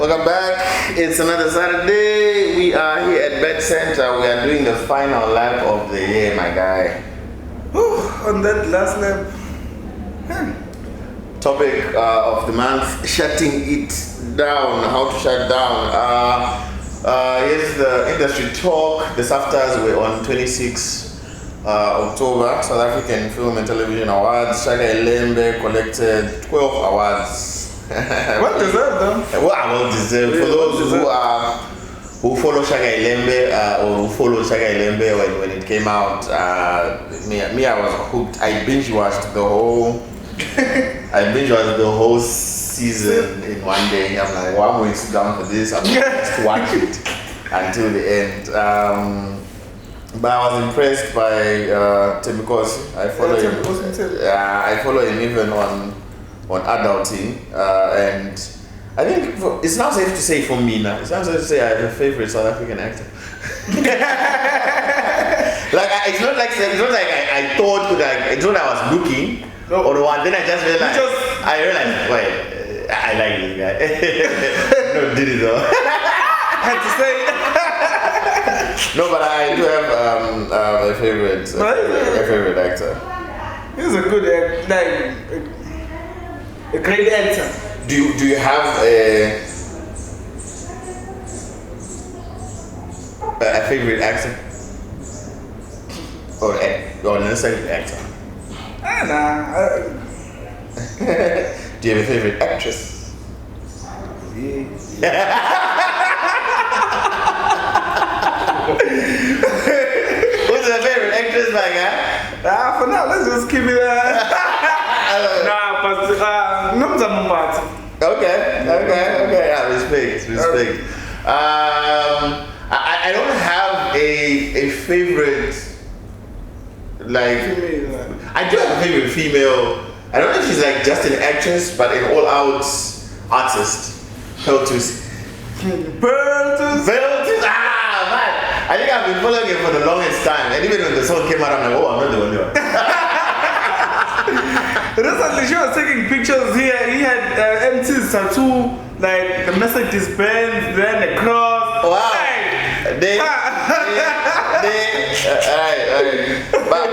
Welcome back. It's another Saturday. We are here at Bed Center. We are doing the final lap of the year, my guy. On that last lap. Topic of the month: shutting it down. How to shut down. Here's the industry talk. The SAFTAs were on 26 October. South African Film and Television Awards. Shaka Ilembe collected 12 awards. Well deserved, though. Well deserved. For those who follow Shaka Ilembe or who followed Shaka Ilembe when it came out, me I was hooked. I binge watched the whole season in one day. I'm like, well, I'm going to sit down for this. I'm going to watch it until the end. But I was impressed by Temikosi. I follow him. I follow him even on adulting, and I think it's not safe to say for me now. It's not safe to say I have a favorite South African actor. It's not like I thought it's not I was looking or one. Then I just realized. I realized, wait, I like this guy. No, did it though. I had to say. No, but I do have a favorite actor. He's a good actor, a great actor. Do you have a favorite actor or necessarily actor? Do you have a favorite actress? Yeah. Who's your favorite actress, my guy? For now, let's just keep it. Okay. Yeah, respect. I don't have a favorite. I do have a favorite female. I don't know if she's like just an actress, but an all-out artist. Peltus. Man. I think I've been following him for the longest time, and even when the song came out, I'm like, oh, I'm not the only one. Recently, she was taking pictures here. He had MT's tattoo, like the Mercedes-Benz, then the cross. Wow. But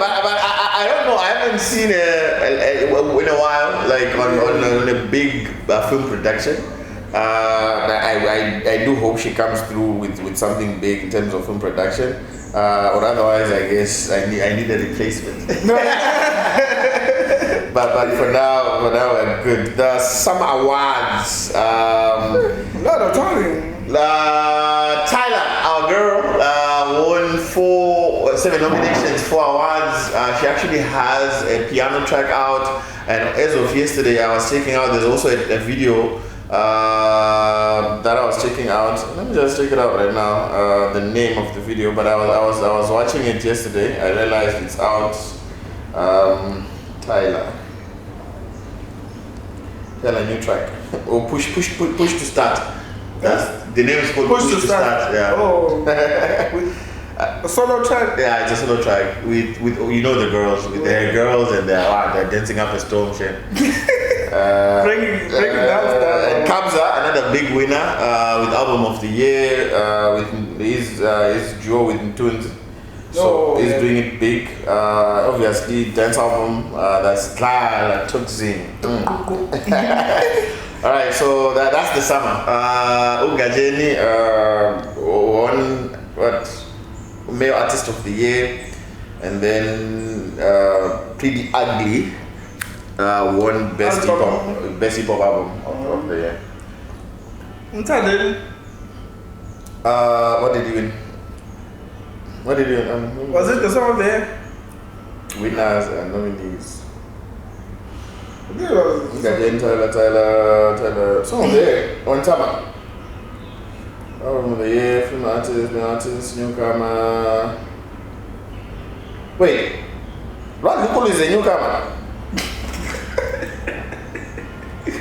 I don't know. I haven't seen in a while, like on a big film production. I do hope she comes through with something big in terms of film production. Or otherwise, I guess I need a replacement. But for now we're good. The summer awards. Lot of time. Tyler, our girl, won 7 nominations, 4 awards. She actually has a piano track out, and as of yesterday, I was checking out. There's also a video that I was checking out. Let me just check it out right now. The name of the video, but I was watching it yesterday. I realized it's out. Tyler, new track. Or push to start. The name is called Push to Start. Yeah. Oh. A solo track. Yeah, it's a solo track with you know the girls with their girls and they're dancing up a storm. Breaking down. Kabza, another big winner with album of the year with his duo with Ntunzi. So he's doing it big. Obviously, dance album that's Kla Tuxin. All right, so that's the summer. Ugajeni won male artist of the year, and then Pretty Ugly won best hip hop album of the year. What did he win? Was it the song of the year? Winners and nominees. Tyler. Song of the year. On Tama. Album of the year, film artist, newcomer. Wait. Rod Nicole is a newcomer.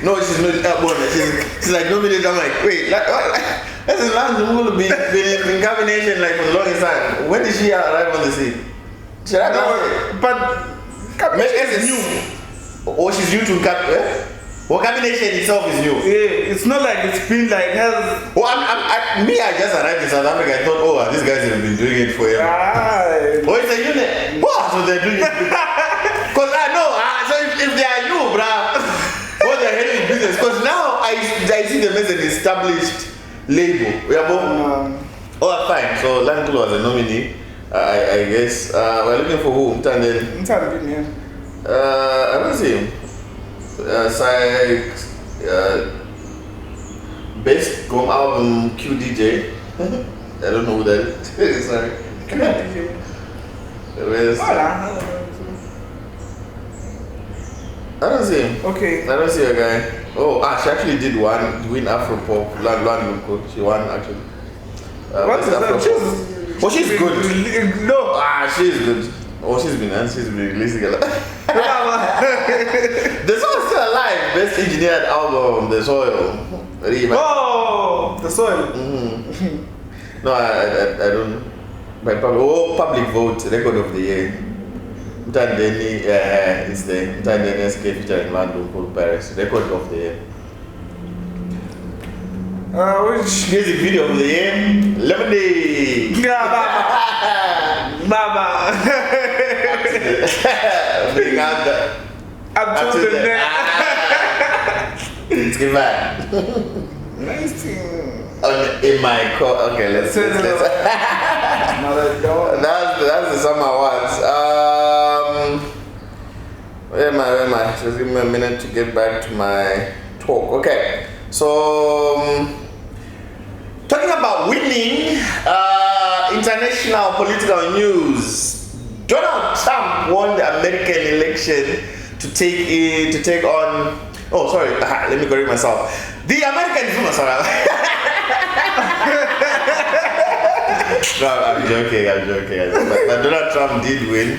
No, she's not that one. She's like nominated. I'm like, wait, that's the last Nicole been in combination like for the longest time. When did she arrive on the scene? Should I know? But Maybe as a new. Or she's new to Cap. Well, combination itself is new. Yeah, it's not like it's been like has. Well, I just arrived in South Africa. I thought, oh, these guys have been doing it forever. Oh, it's a unit. What? So they're doing it. Because I know. So if they are new, bruh, what the hell is business? Because now I see them as an established label. We are both. Oh, fine. So Landpool was a nominee. I guess. We're looking for who? Mtanden. I don't see him. Best Gom album QDJ. I don't know who that is. Sorry. QDJ. I don't see him. Okay. I don't see a guy. Oh, she actually did win Afropop. She won actually. What is that? She's good. No. She's good. She's been releasing a lot. The song is still alive. Best engineered album, The Soil. Oh, The Soil. Mm-hmm. No, I don't. Public vote, record of the year. Mtandeni is the Mtandeni SK featuring Lando Paul Paris, record of the year. Which music video of the year? Lemonade. Yeah, Mama. Bring out the. Up to the neck. Let's get back. Nice. In my car. Okay, let's. That's the summer awards. Where am I? Just give me a minute to get back to my talk. Okay, so talking about winning international political news. Donald Trump won the American election to take on. Oh, sorry. Let me correct myself. The American. No, I'm joking. But Donald Trump did win.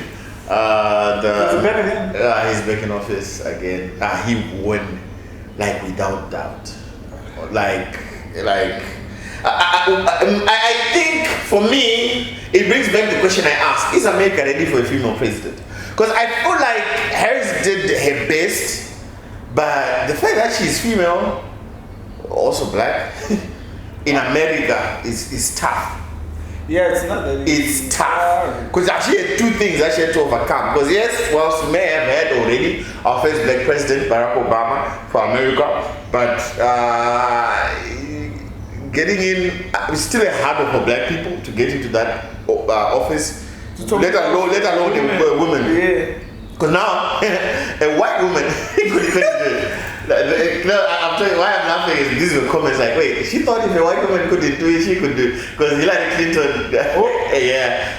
He's back in office again. He won, like without doubt. I think for me, it brings back the question I asked: is America ready for a female president? Because I feel like Harris did her best, but the fact that she's female, also black, in America is tough. Yeah, it's not that easy. It's tough. Because she had two things that she had to overcome. Because yes, well, she may have had already our first black president, Barack Obama, for America, but getting in, it's still hard for black people to get into that office, let alone the women. Yeah. Because now, a white woman could even do it. I'm telling you why I'm laughing is these were comments like, wait, she thought if a white woman couldn't do it, she could do it. Because Hillary Clinton,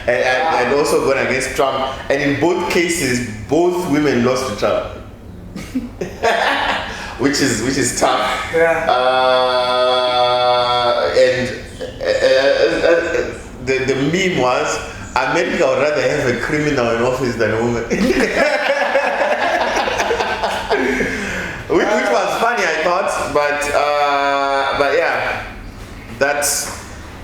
and also gone against Trump. And in both cases, both women lost to Trump. which is tough. Yeah. The meme was, America would rather have a criminal in office than a woman. Which was funny, I thought, but yeah, that's,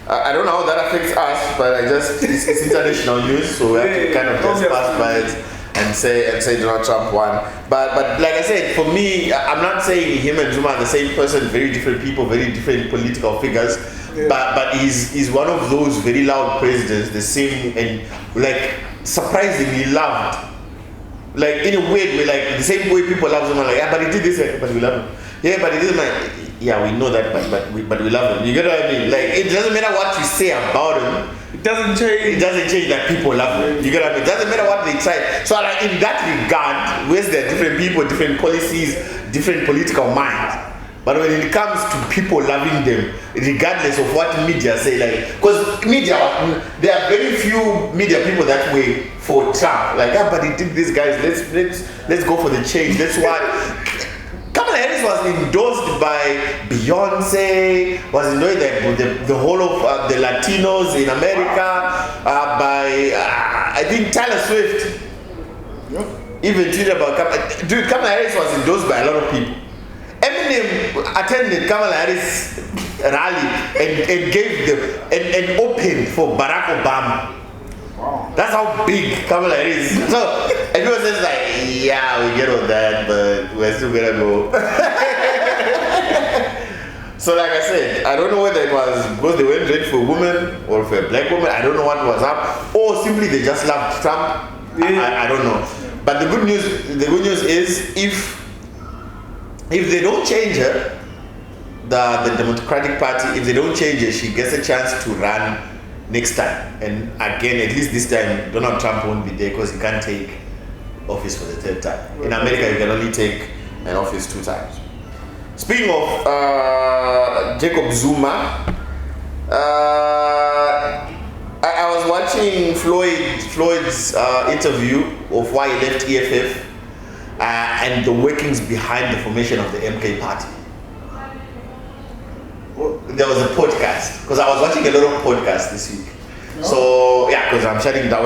I don't know how that affects us, but it's international news, so we have to kind of just pass by it and say Donald Trump won. But like I said, for me, I'm not saying him and Zuma are the same person, very different people, very different political figures. Yeah. But he's one of those very loud presidents, the same and like surprisingly loved. Like in a weird way, like the same way people love Zuma, like, yeah, but he did this, but we love him. Yeah, but he did like, yeah, we know that, but we love him. You get what I mean? Like it doesn't matter what you say about him. It doesn't change. It doesn't change that people love him. You get what I mean? It doesn't matter what they try. So like in that regard, where's there different people, different policies, different political minds. But when it comes to people loving them, regardless of what media say, like, because media, there are very few media people that way for Trump. Like, but he did this, guys. Let's go for the change. That's why Kamala Harris was endorsed by Beyonce, was endorsed the whole of the Latinos in America, by I think Taylor Swift. Yep. Even tweeted about Kamala Harris was endorsed by a lot of people. Eminem attended Kamala Harris rally and gave them and opened for Barack Obama. Wow. That's how big Kamala is. So everyone says like, yeah, we get on that, but we're still gonna go. So like I said, I don't know whether it was because they weren't ready for a woman or for a black woman. I don't know what was up, or simply they just loved Trump. Yeah. I don't know. But the good news is if they don't change her, the Democratic Party, if they don't change her, she gets a chance to run next time. And again, at least this time, Donald Trump won't be there because he can't take office for the third time. In America, you can only take an office 2 times. Speaking of Jacob Zuma, I was watching Floyd's interview of why he left EFF and the workings behind the formation of the MK party. There was a podcast, because I was watching a lot of podcasts this week. So yeah, because we're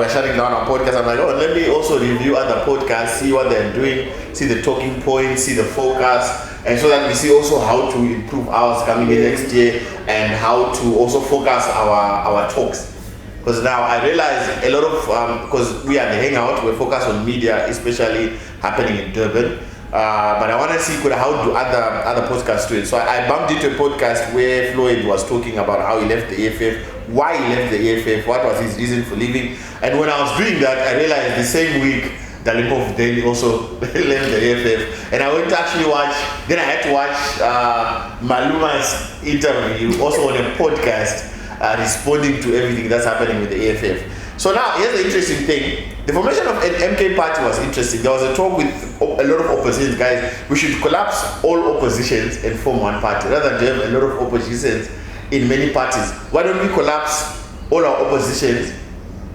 shutting down our podcast. I'm like, oh, let me also review other podcasts, see what they're doing, see the talking points, see the focus, and so that we see also how to improve ours coming in next year and how to also focus our talks. Because now I realize a lot of, because we are the Hangout, we're focused on media, especially happening in Durban. But I want to see how do other podcasts do it. So I bumped into a podcast where Floyd was talking about how he left the EFF, why he left the EFF, what was his reason for leaving. And when I was doing that, I realized the same week Dalipov Daily also left the EFF. And I went to actually watch, then I had to watch Maluma's interview also on a podcast responding to everything that's happening with the EFF. So now, here's the interesting thing. The formation of an MK party was interesting. There was a talk with a lot of opposition guys. We should collapse all oppositions and form one party rather than to have a lot of oppositions in many parties. Why don't we collapse all our oppositions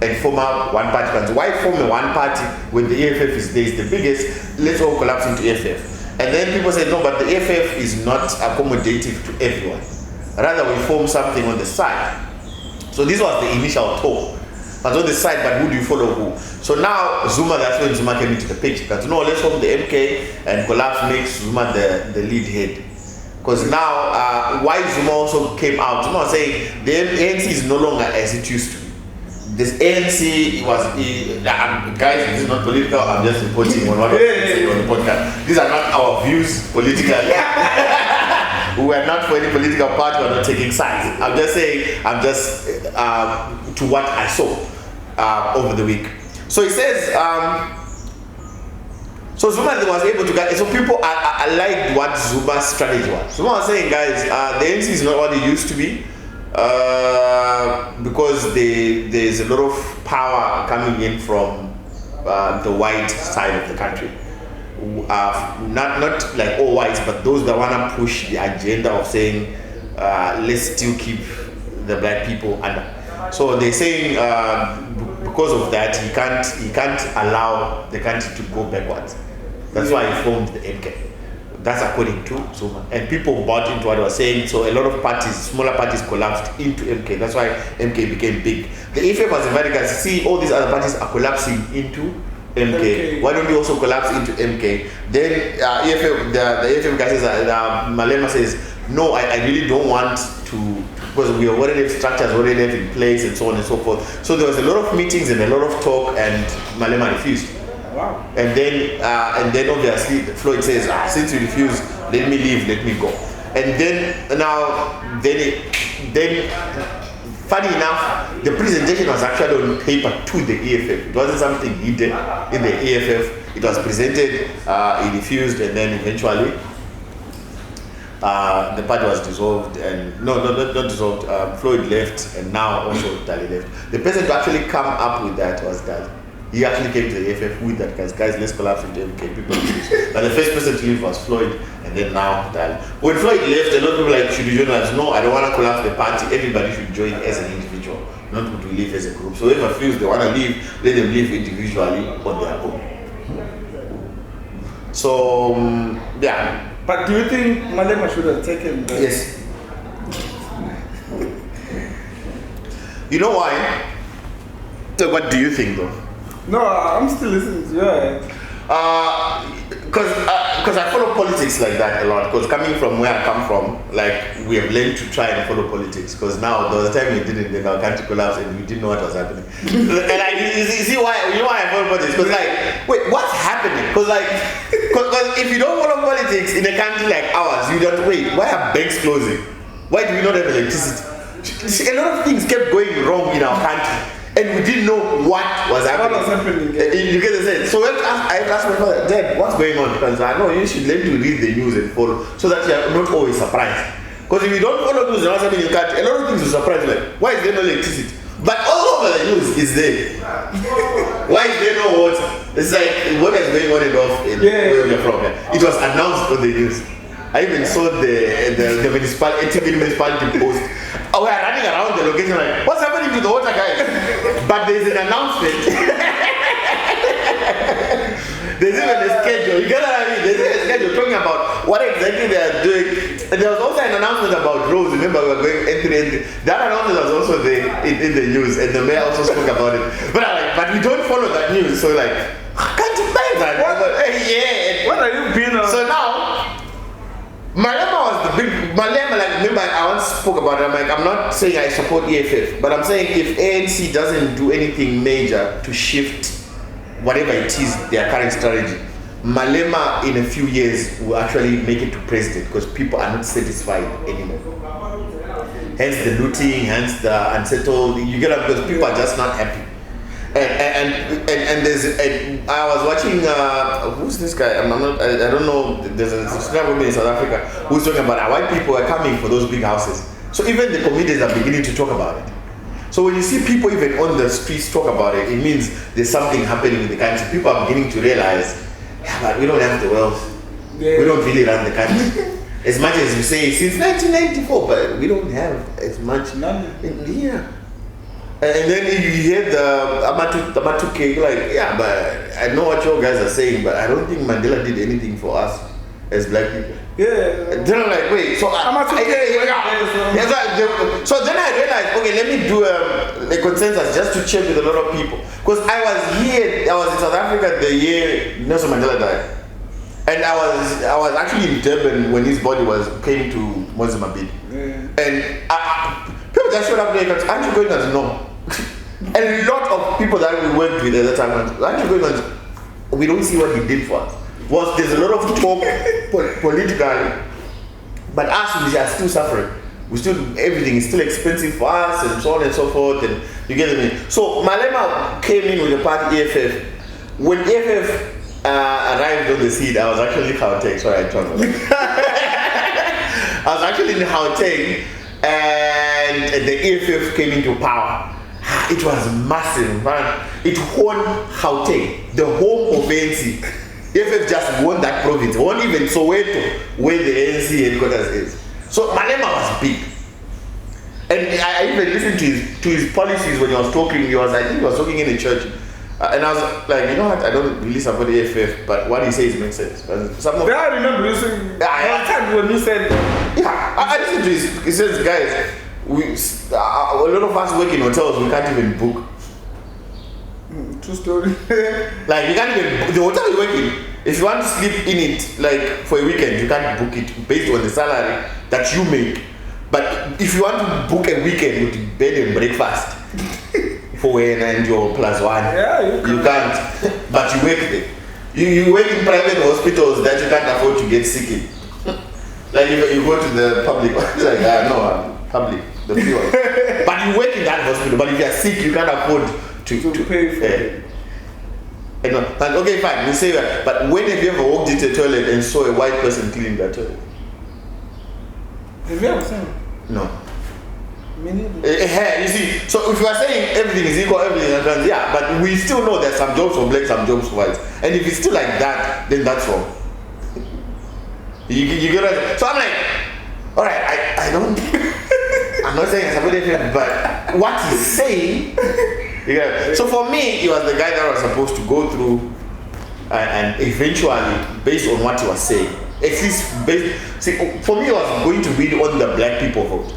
and form up one party? Why form a one party when the EFF is there, is the biggest? Let's all collapse into EFF. And then people say, no, but the EFF is not accommodative to everyone. Rather, we form something on the side. So this was the initial talk. But on the side, but who do you follow who? So now Zuma, that's when Zuma came into the picture. Because no, let's form the MK and collapse makes Zuma the lead head. Because now, why Zuma also came out, Zuma was saying the ANC is no longer as it used to be. This ANC was, guys, this is not political, I'm just reporting on what I'm saying on the podcast. These are not our views politically. We are not for any political party, we are not taking sides. I'm just saying, to what I saw over the week. So he says, so Zuma was able to get, so people, I liked what Zuma's strategy was. Zuma was saying, guys, the ANC is not what it used to be, because there's a lot of power coming in from the white side of the country. Not like all whites, but those that want to push the agenda of saying, let's still keep the black people under. So they're saying because of that, he can't allow the country to go backwards. That's why he formed the MK. That's according to Zuma. And people bought into what he was saying. So a lot of parties, smaller parties, collapsed into MK. That's why MK became big. The EFF was invited, guys, see all these other parties are collapsing into MK. Why don't you also collapse into MK? Then EFF, the EFF guy says, Malema says, no, I really don't want to, because we already have structures already have in place and so on and so forth. So there was a lot of meetings and a lot of talk, and Malema refused. Wow. And then obviously Floyd says, since you refuse, let me leave, let me go. And then funny enough, the presentation was actually on paper to the EFF. It wasn't something he did in the EFF. It was presented, he refused, and then eventually the party was dissolved. And not dissolved. Floyd left, and now also Dali left. The person to actually come up with that was Dali. He actually came to the EFF with that, guys, let's collapse into MK. People refused. But the first person to leave was Floyd, and then now Dali. When Floyd left, a lot of people like, should you join us? No, I don't want to collapse the party. Everybody should join as an individual, not to leave as a group. So whoever feels they want to leave, let them leave individually on their own. So, yeah. But do you think Malema should have taken the... Yes. You know why? So what do you think though? No, I'm still listening to you. Because because I follow politics like that a lot. Because coming from where I come from, like we have learned to try and follow politics. Because now there was a time we didn't, then our country collapsed and we didn't know what was happening. And like, you see why? You know why I follow politics? Because like, wait, what's happening? Because like, because if you don't follow politics in a country like ours, you don't wait. Why are banks closing? Why do we not have electricity? See, a lot of things kept going wrong in our country, and we didn't know what was happening. What was happening? You get the sense. So I asked my father, Dad, what's going on? Because I know you should learn to read the news and follow, so that you are not always surprised. Because if you don't follow news and what's happening in the country, a lot of things will surprise you. Like, why is there no electricity? But all over the news is there. Why is there no water? It's like what is going on and off in where you're from. It was announced on the news. I even saw the municipality post. Oh, we are running around the location like, what's happening to the water, guys? But there's an announcement. There's even a schedule. You get what I mean? There's even a schedule talking about what exactly they are doing. And there was also an announcement about roads. Remember, we were going entry. That announcement was also there in the news, and the mayor also spoke about it. But we don't follow that news, so like, can't you buy that? What are you being on? So now, Malema was the big Malema. Like, remember, I once spoke about it. I'm like, I'm not saying I support EFF, but I'm saying if ANC doesn't do anything major to shift whatever it is their current strategy, Malema in a few years will actually make it to president because people are not satisfied anymore. Hence the looting, hence the unsettled. You get it, because people are just not happy. And there's I was watching who's this guy? I don't know. There's a Australian woman in South Africa who's talking about how white people are coming for those big houses. So even the comedians are beginning to talk about it. So when you see people even on the streets talk about it, it means there's something happening in the country. People are beginning to realize, yeah, but we don't have the wealth. We don't really run the country. As much as we say since 1994, but we don't have as much. Yeah. And then you hear the Amatuke, like, yeah, but I know what you guys are saying, but I don't think Mandela did anything for us as black people. Yeah. Then I'm like, wait, so so then I realized, okay, let me do a consensus just to check with a lot of people. Because I was in South Africa the year Nelson Mandela died. And I was actually in Durban when his body came to Mozambique. Yeah. And people just showed up there and aren't you going to know? And a lot of people that we worked with at that time aren't you going to, we don't see what he did for us. There's a lot of talk politically, but us, we are still suffering. Everything is still expensive for us and so on and so forth, and you get me. So Malema came in with the party EFF. When EFF arrived on the scene, I was actually in Gauteng. Sorry, I traveled. I was actually in Gauteng, and the EFF came into power. It was massive, man. It won Gauteng, the home of ANC. EFF just won that province, won even Soweto, where the ANC headquarters is. So Malema was big. And I even listened to his policies when he was talking. I think he was talking in the church. And I was like, you know what, I don't really support the EFF, but what he says makes sense. I remember you saying, when you said... Yeah, I listened to he says, guys, a lot of us work in hotels, we can't even book. True story. Like, you can't even, the hotel you work in, if you want to sleep in it, like, for a weekend, you can't book it based on the salary that you make. But if you want to book a weekend with bed and breakfast for when and your plus one, you can't. But you work there. You work in private hospitals that you can't afford to get sick in. Like you go to the public, it's like, no, public, the free one. But you work in that hospital, but if you are sick, you can't afford to pay for it. Okay, fine, we say that. But when have you ever walked into a toilet and saw a white person cleaning that toilet? Have you ever seen it? No. Me neither. You see, so if you are saying everything is equal, everything is equal, yeah, but we still know there's some jobs for black, some jobs for white. And if it's still like that, then that's wrong. You get it? So I'm like, alright, I don't, I'm not saying I support it, but what he's saying, so for me, he was the guy that was supposed to go through and eventually, based on what he was saying, at least for me, he was going to read on the black people vote.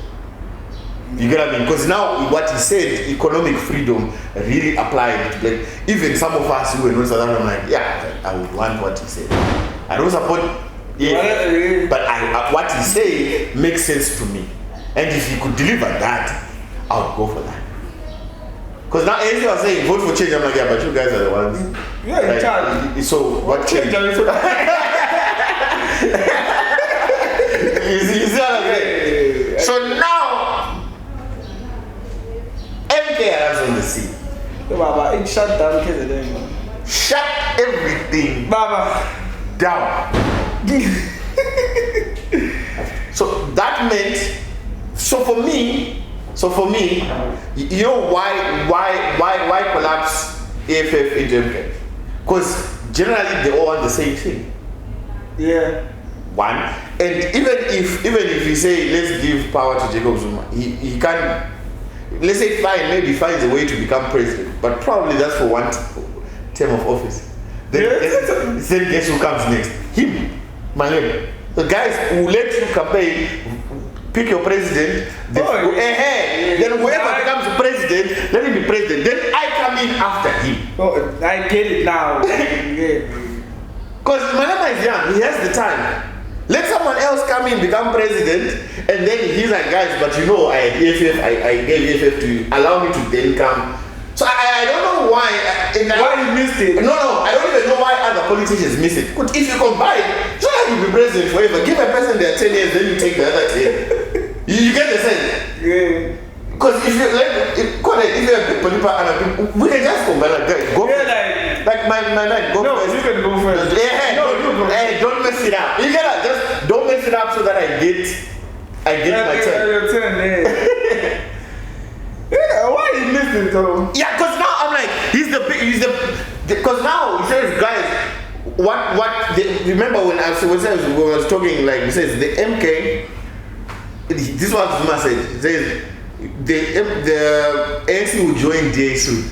You get what I mean? Because now what he said, economic freedom, really applied to black. Even some of us who were not South African, I'm like, yeah, I would want what he said. I don't support EFF, but what he say makes sense to me. And if he could deliver that, I would go for that. Because now as you are saying, vote for change, I'm like, yeah, but you guys are the ones. Yeah, in charge. So what change? You see what I'm saying? So now, MK arrives on the scene. Baba, it shut down KZN. Shut everything Baba down. So that meant, so for me, you know why collapse AFF into MK? Because generally they all want the same thing. Yeah. One, and even if you say let's give power to Jacob Zuma, he can, let's say fine, maybe finds a way to become president, but probably that's for one term of office. Then guess who comes next? Him, Malema. The guys who let you campaign, pick your president, then whoever becomes president, let him be president. Then I come in after him. Oh, I get it now. Because Malema is young, he has the time. Let someone else come in, become president, and then he's like, guys, but you know, I had EFF, I gave EFF to you, allow me to then come. So I don't know why. Why you missed it? No, I don't even know why other politicians miss it. But if you combine, it's not like you'll be president forever. Give a person their 10 years, then you take the other 10. you get the sense? Yeah. Because if you have people, we can just combine like that. Go like my man, go first. No, you can go first. Don't mess it up. You gotta just don't mess it up so that I get my turn. Your turn, yeah, why you missed it though? Yeah, because now I'm like, because now he says, guys, remember when I was talking, like, he says, the MK, this is what Zuma said, he says, the ANC will join DA soon,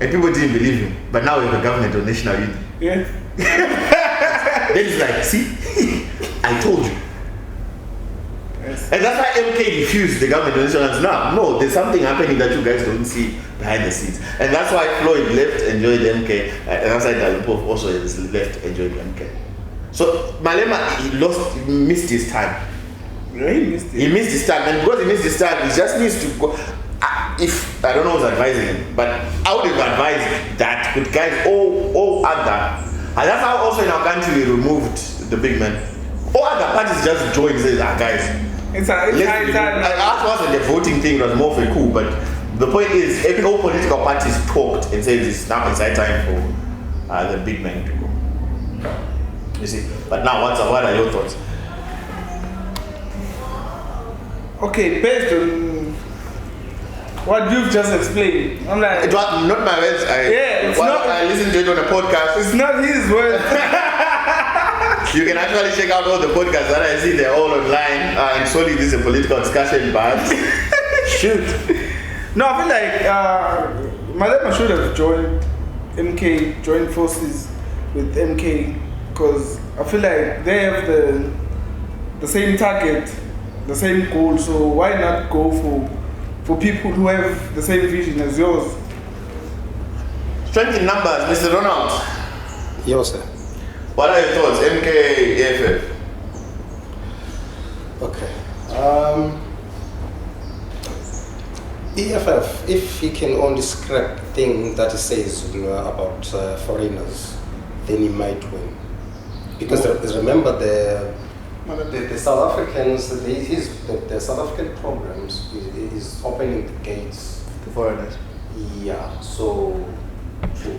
and people didn't believe him, but now we have a government of national unity. Yeah. Then he's like, see, I told you. Yes. And that's why MK refused the government of national unity. No, there's something happening that you guys don't see behind the scenes. And that's why Floyd left and joined MK, and that's why Dalipov also left and joined MK. So Malema, he missed his time. Yeah, he missed it. He missed his time, and because he missed his time, he just needs to go. If I don't know who's advising him, but I would have advised that with guys all other, and that's how also in our country we removed the big men. All other parties just joined and says, guys. That wasn't the voting thing, it was more for a coup, but the point is, all political parties talked and said it's now inside time for the big men to go. You see, but now what are your thoughts? Okay, based on what you've just explained, I'm like, it was not my words. I listened to it on a podcast. It's not his words. You can actually check out all the podcasts that I see. They're all online. And solely this is a political discussion, but shoot. No, I feel like Malema should have joined forces with MK, because I feel like they have the same target, the same goal. So why not go for people who have the same vision as yours? Strength in numbers, Mr. Ronald. Yes, sir. What are your thoughts, MK, EFF? Okay. EFF, if he can only scrap thing that he says about foreigners, then he might win. Because remember the South Africans, the South African programs is opening the gates to foreigners. Yeah. So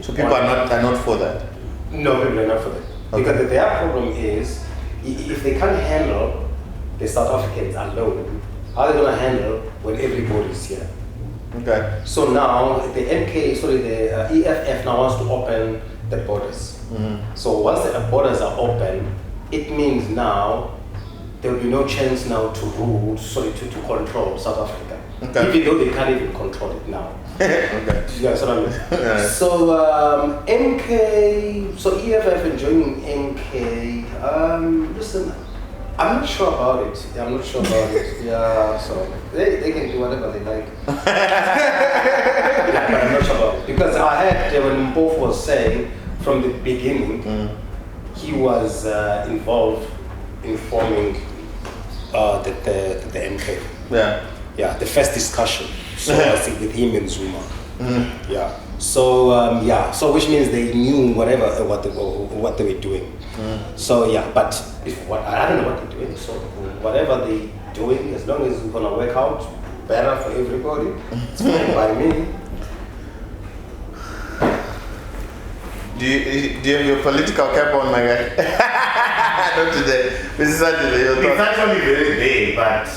people are not for that. No, people are not for that. Okay. Because their problem is, if they can't handle the South Africans alone, how are they going to handle when everybody's here? Okay. So now the EFF now wants to open the borders. Mm-hmm. So once the borders are open, it means now there will be no chance now to rule, to control South Africa. Okay. Even though they can't even control it now. Okay. You guys what I mean? Yeah. So MK, so EFF and joining MK, listen, I'm not sure about it. Yeah, so they can do whatever they like. Yeah, but I'm not sure about it. Because I heard when Mpofu was saying from the beginning, he was involved in forming the MK. Yeah. Yeah, the first discussion. So I think with him and Zuma. Yeah. So so which means they knew what they were doing. So yeah, but I don't know what they're doing. So whatever they're doing, as long as it's gonna work out better for everybody, it's fine by me. Do you have your political cap on, my guy? Not today. This is Saturday. It's actually very big, but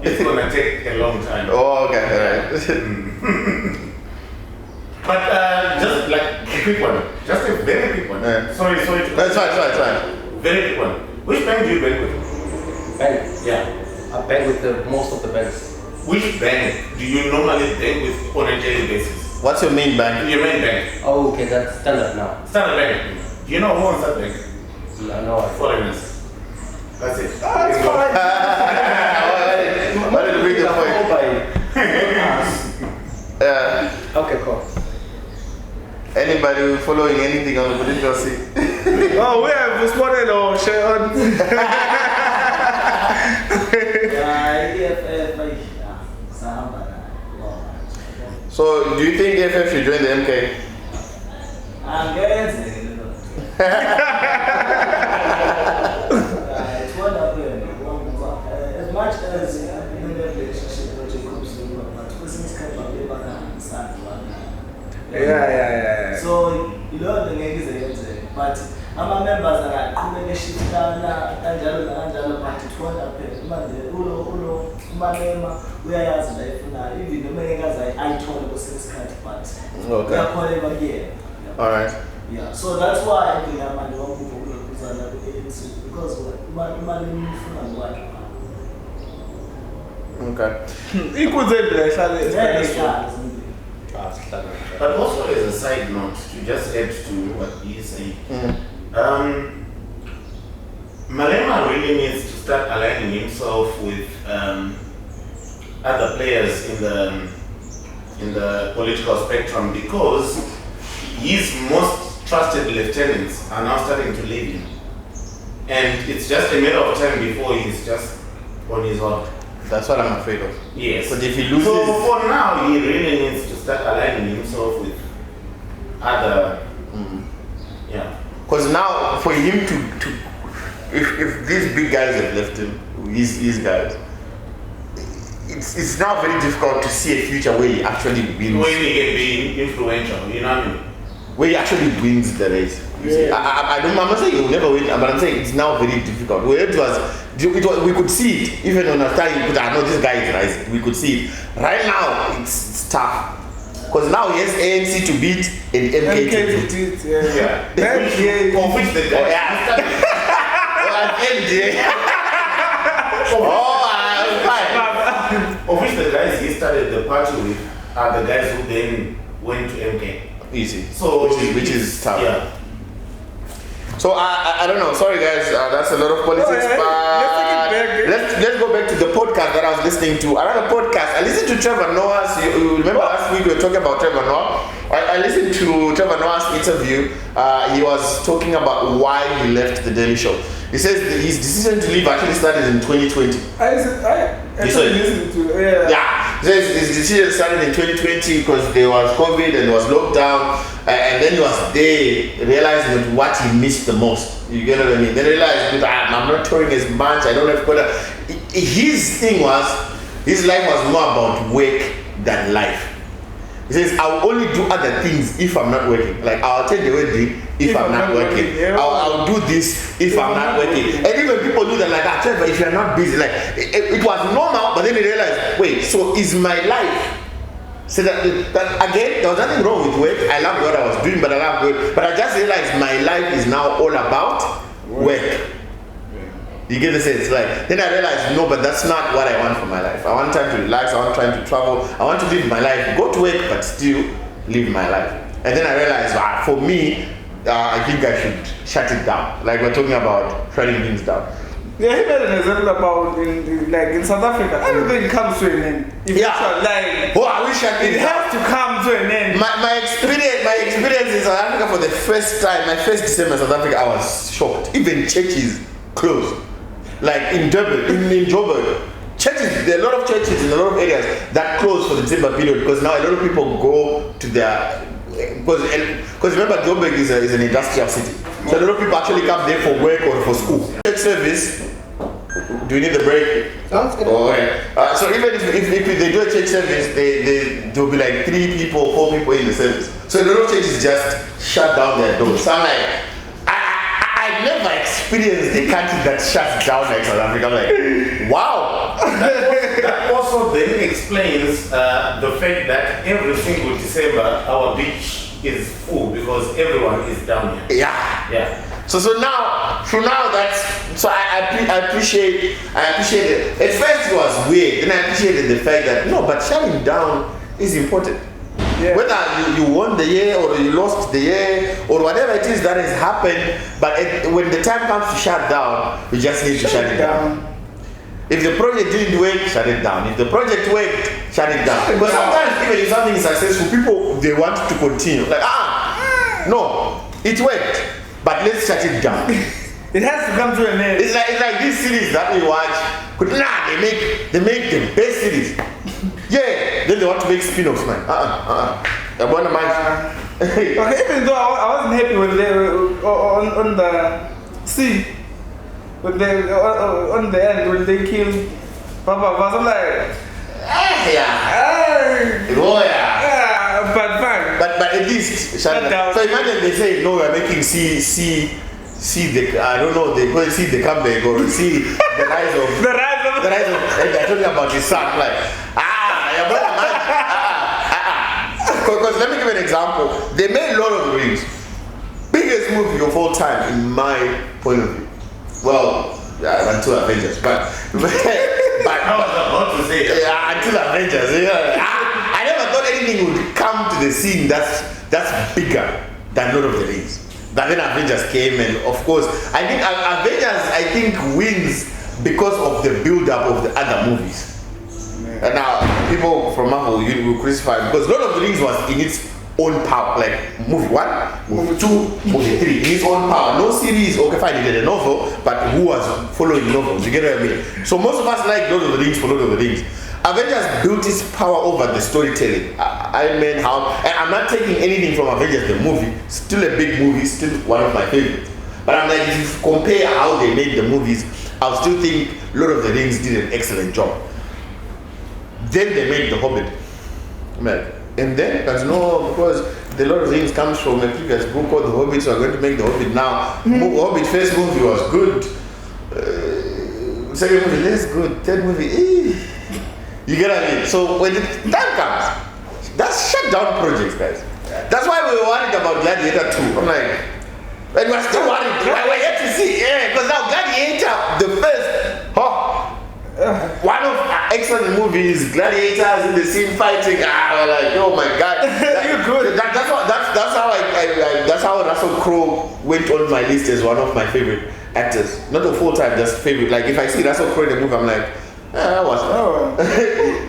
it's gonna take a long time. Oh, okay, alright. But just like a quick one, just a very quick one. Yeah. Sorry. That's fine. Very quick one. Which bank do you bank with? Bank. Yeah. I bank with most of the banks. Which bank do you normally bank with on a daily basis? What's your main bank? Your main bank. Oh, okay, that's Standard now. Standard Bank. Do you know who owns that bank? No. Foreigners. That's it. That's fine. What did we do for you? Okay, cool. Anybody following anything on the political scene? Oh, we have spotted or Sharon. So, do you think FF should join the MK? I'm getting it. As much as in the relationship with Jacob's but Christmas came up with Yeah. So you know the name is but I'm a members that I come in the shift down and but it won't happen. Ulo, we are as life now. Even the many guys I told you was this kind but Okay. we are calling over here. Alright. Yeah, so that's why I think I'm the one who because Okay. Equal yeah, But also as a side note, to just add to what he is saying, Malema really needs to start aligning himself with other players in the political spectrum because his most trusted lieutenants are now starting to leave him. And it's just a matter of time before he's just on his own. That's what I'm afraid of. Yes. But if he loses... So for now, he really needs to start aligning himself with other... Yeah. Because now, for him to if these big guys have left him, his guys, it's now very difficult to see a future where he actually wins. When he can be influential, you know what I mean? Where he actually wins the race. I'm not saying he'll never win, but I'm saying it's now very difficult. Where we could see it, even on a time you could, I know this guy is rising, we could see it. Right now, it's tough. Because now he has ANC to beat and MK to beat. Yeah. Of which the guy... Of which the guys he started the party with are the guys who then went to MK. Easy. So which is tough. Yeah. So I don't know. Sorry guys, that's a lot of politics. But let's go back to the podcast that I was listening to. Another podcast. I listened to Trevor Noah's. You remember last week we were talking about Trevor Noah. I listened to Trevor Noah's interview. He was talking about why he left the Daily Show. He says his decision to leave actually started in 2020. I listened to Yeah. He says his decision started in 2020 because there was COVID and there was lockdown, and then he was there realizing that what he missed the most. You get what I mean? Then he realized that I'm not touring as much. I don't have quota. His thing was his life was more about work than life. He says, I'll only do other things if I'm not working. Like, I'll attend the wedding if I'm not working. I'll do this if I'm not working. And even people do that, like, Trevor, if you're not busy, like, it was normal, but then he realized, wait, so is my life? So that again, there was nothing wrong with work. I loved what I was doing, but I loved work. But I just realized my life is now all about work. You get the sense? Like, then I realized, no, but that's not what I want for my life. I want time to relax, I want time to travel, I want to live my life, go to work, but still live my life. And then I realized, for me, I think I should shut it down. Like we're talking about shutting things down. Yeah, he made an example about in South Africa. Everything comes to an end. Oh, I wish I did. It has to come to an end. My experience in South Africa for the first time, my first December in South Africa, I was shocked. Even churches closed. Like in Durban, in Joburg, churches, there are a lot of churches in a lot of areas that close for the December period because now a lot of people go to their, because remember Joburg is an industrial city. So a lot of people actually come there for work or for school. Church service, do you need the break? Sounds good. Oh, okay. So even if they do a church service, there'll be like 3 people, 4 people in the service. So a lot of churches just shut down their doors. So I'm like, I never experienced a country that shuts down like South Africa. I'm like, wow. That also then explains the fact that every single December our beach is full because everyone is down here. Yeah. So now I appreciate it. At first it was weird, and I appreciated the fact that no, but shutting down is important. Yeah. Whether you won the year or you lost the year or whatever it is that has happened, but when the time comes to shut down, you just need to shut it down. If the project didn't work, shut it down. If the project worked, shut it down. But sometimes even if something is successful, people they want to continue. Like no, it worked, but let's shut it down. It has to come to an end. It's like this series that we watch. They make the best series. Yeah, then they want to make spin-offs, man. Okay, even though I wasn't happy when they were on the sea, when they on the end when they killed Papa Vaz, I'm like, but fine. But at least shut down. So imagine they say no, we're making see the I don't know they call it see the comeback or see the rise of and they're talking about his son like because let me give an example. They made Lord of the Rings, biggest movie of all time in my point of view. Well, until Avengers, but I was about to say until Avengers. I never thought anything would come to the scene that's bigger than Lord of the Rings. But then Avengers came, and of course, I think Avengers wins because of the build-up of the other movies. And now people from Marvel will crucify him because Lord of the Rings was in its own power, like movie 1, movie 2, movie 3, in its own power. No series, okay fine, it did a novel, but who was following novels? You get what I mean? So most of us like Lord of the Rings for Lord of the Rings. Avengers built its power over the storytelling. Iron Man, and I'm not taking anything from Avengers the movie, still a big movie, still one of my favorites. But I'm like, if you compare how they made the movies, I still think Lord of the Rings did an excellent job. Then they made The Hobbit. And then, because the Lord of the Rings comes from a previous book called The Hobbit, so I'm going to make The Hobbit now. Hobbit first movie was good. Second movie less good. Third movie, You get what I mean? So when the time comes, that's shut down projects, guys. That's why we were worried about Gladiator 2. I'm like, and we're still worried. We're yet to see, because now Gladiator, the first, one of excellent movies, gladiators in the scene fighting. We're like, oh my god, you're good. That's how Russell Crowe went on my list as one of my favorite actors. Not a full time, just favorite. Like if I see Russell Crowe in the movie, I'm like, that was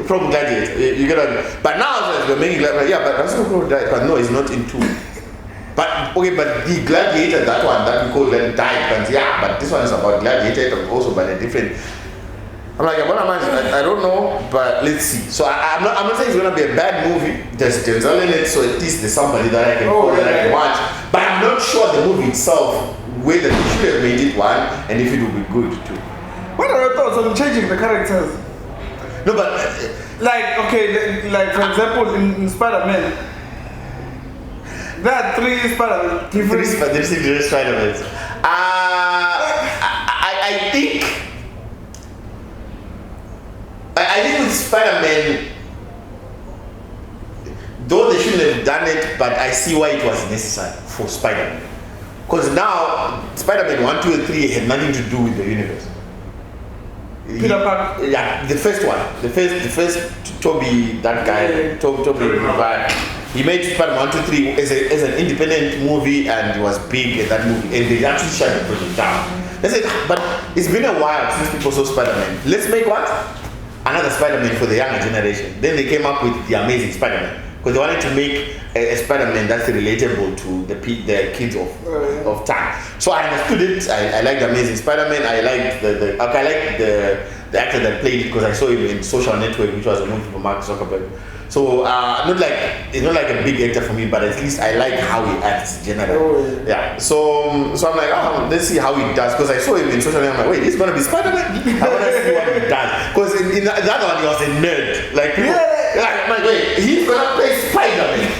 from Gladiator. You get it. But now we're making Gladiator. But Russell Crowe died. But no, he's not in 2. But okay, but the Gladiator, that one that we call then died. But but this one is about Gladiator also, but a different. I'm like, I don't know, but let's see. So I'm not saying it's gonna be a bad movie. There's Denzel in it, so at least there's somebody that I can watch. But I'm not sure the movie itself, whether they should have made it one, and if it will be good too. What are your thoughts on changing the characters? No, but like for example, in Spider-Man, there are 3 Spider-Man. Different Spider-Man. I think with Spider-Man, though they shouldn't have done it, but I see why it was necessary for Spider-Man. Because now, Spider-Man 1, 2, and 3 had nothing to do with the universe. Peter Parker? Yeah, the first one. The first Toby, that guy, Toby Maguire. He made Spider-Man 1, 2, 3 as an independent movie, and it was big in that movie. And they actually shut the project down. They said, but it's been a while since people saw Spider-Man. Let's make what? Another Spider-Man for the younger generation. Then they came up with the Amazing Spider-Man. Because they wanted to make a Spider-Man that's relatable to the kids of time. So I understood it. I liked the Amazing Spider-Man. I liked the actor that played it because I saw him in Social Network, which was a movie for Mark Zuckerberg. So it's not like a big actor for me, but at least I like how he acts generally. Yeah. So I'm like, let's see how he does. Because I saw him in Social Network. I'm like, wait, this is gonna be Spider-Man? I want to see what he does. Because in the other one, he was a nerd. Like, I'm like, wait, he's gonna play Spider-Man.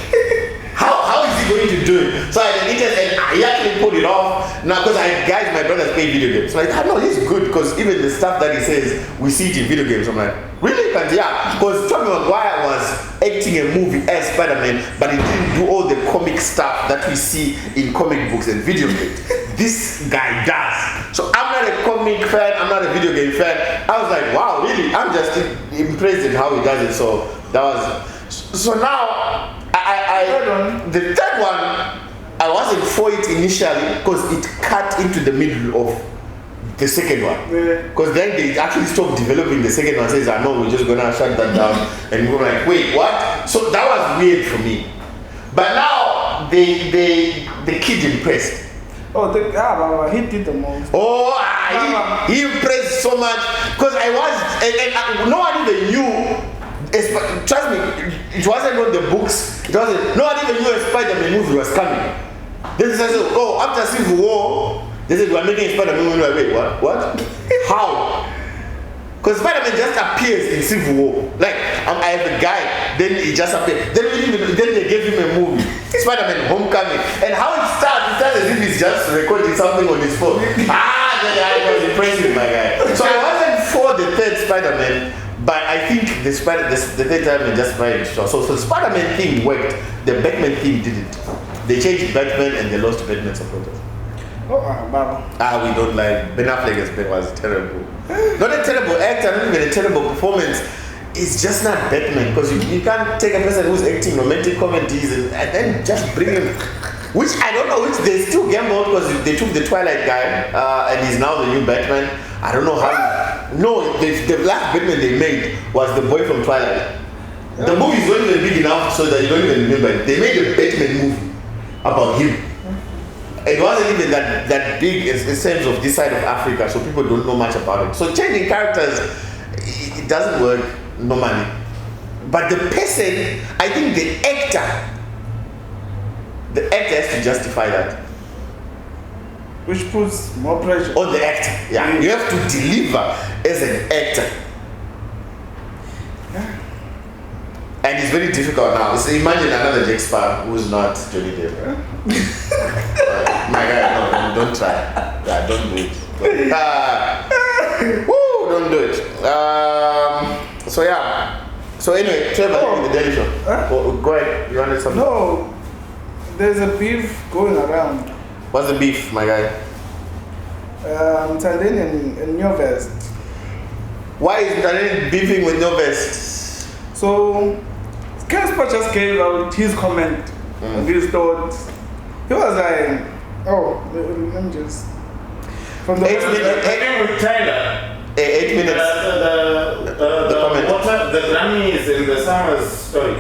How is he going to do it? So I had an interest and he actually pulled it off. Now, because my brothers play video games. So I know he's good because even the stuff that he says, we see it in video games. I'm like, really? And yeah, because Tobey Maguire was acting a movie as Spider-Man, but he didn't do all the comic stuff that we see in comic books and video games. This guy does. So I'm not a comic fan, I'm not a video game fan. I was like, wow, really? I'm just impressed at how he does it. So that was. So now, the third one, I wasn't for it initially because it cut into the middle of the second one. Because then they actually stopped developing the second one. Says, no, we're just gonna shut that down. And we're like, wait, what? So that was weird for me. But now the kid impressed. Oh, he did the most. Oh, he impressed so much because I was, and no one even knew. Trust me, it wasn't on the books. It wasn't. No one even knew a Spider-Man movie was coming. Then they said, "Oh, after Civil War, they said we're making a Spider-Man movie." Like, wait, what? How? Because Spider-Man just appears in Civil War. Like, I have a guy, then he just appears. Then they gave him a movie, Spider-Man Homecoming, and how it starts as if he's just recording something on his phone. That was impressive, my guy. So I wasn't for the third Spider-Man. But I think the third time they just fired it. So the Spider-Man thing worked, the Batman thing didn't. They changed Batman and they lost Batman supporters. We don't like Ben Affleck as Ben was terrible. Not a terrible actor, not even a terrible performance. It's just not Batman because you can't take a person who's acting romantic comedies and then just bring him. Which I don't know, which they still gambled because they took the Twilight guy and he's now the new Batman. I don't know how. No, the last Batman they made was the boy from Twilight. The movie is not even big enough so that you don't even remember it. They made a Batman movie about him. It wasn't even that big in terms of this side of Africa, so people don't know much about it. So changing characters, it doesn't work normally. But the person, I think the actor has to justify that. Which puts more pressure on the actor. Yeah, you have to deliver as an actor. And it's very difficult now. So imagine another Jack Sparrow who's not Johnny Depp. My guy, no, don't try. Yeah, don't do it. Don't do it. So yeah. So anyway, Trevor, the Daily Show. Go ahead. You wanted something? No, there's a beef going around. What's the beef, my guy? Tanzania and New Vest. Why is Tanzania beefing with New Vest? So, Casper just gave out his comment and his thoughts. He was like, let me just. From the 8 minutes. With Tyler. 8 minutes. The comment. The Grammy is in the summer's story.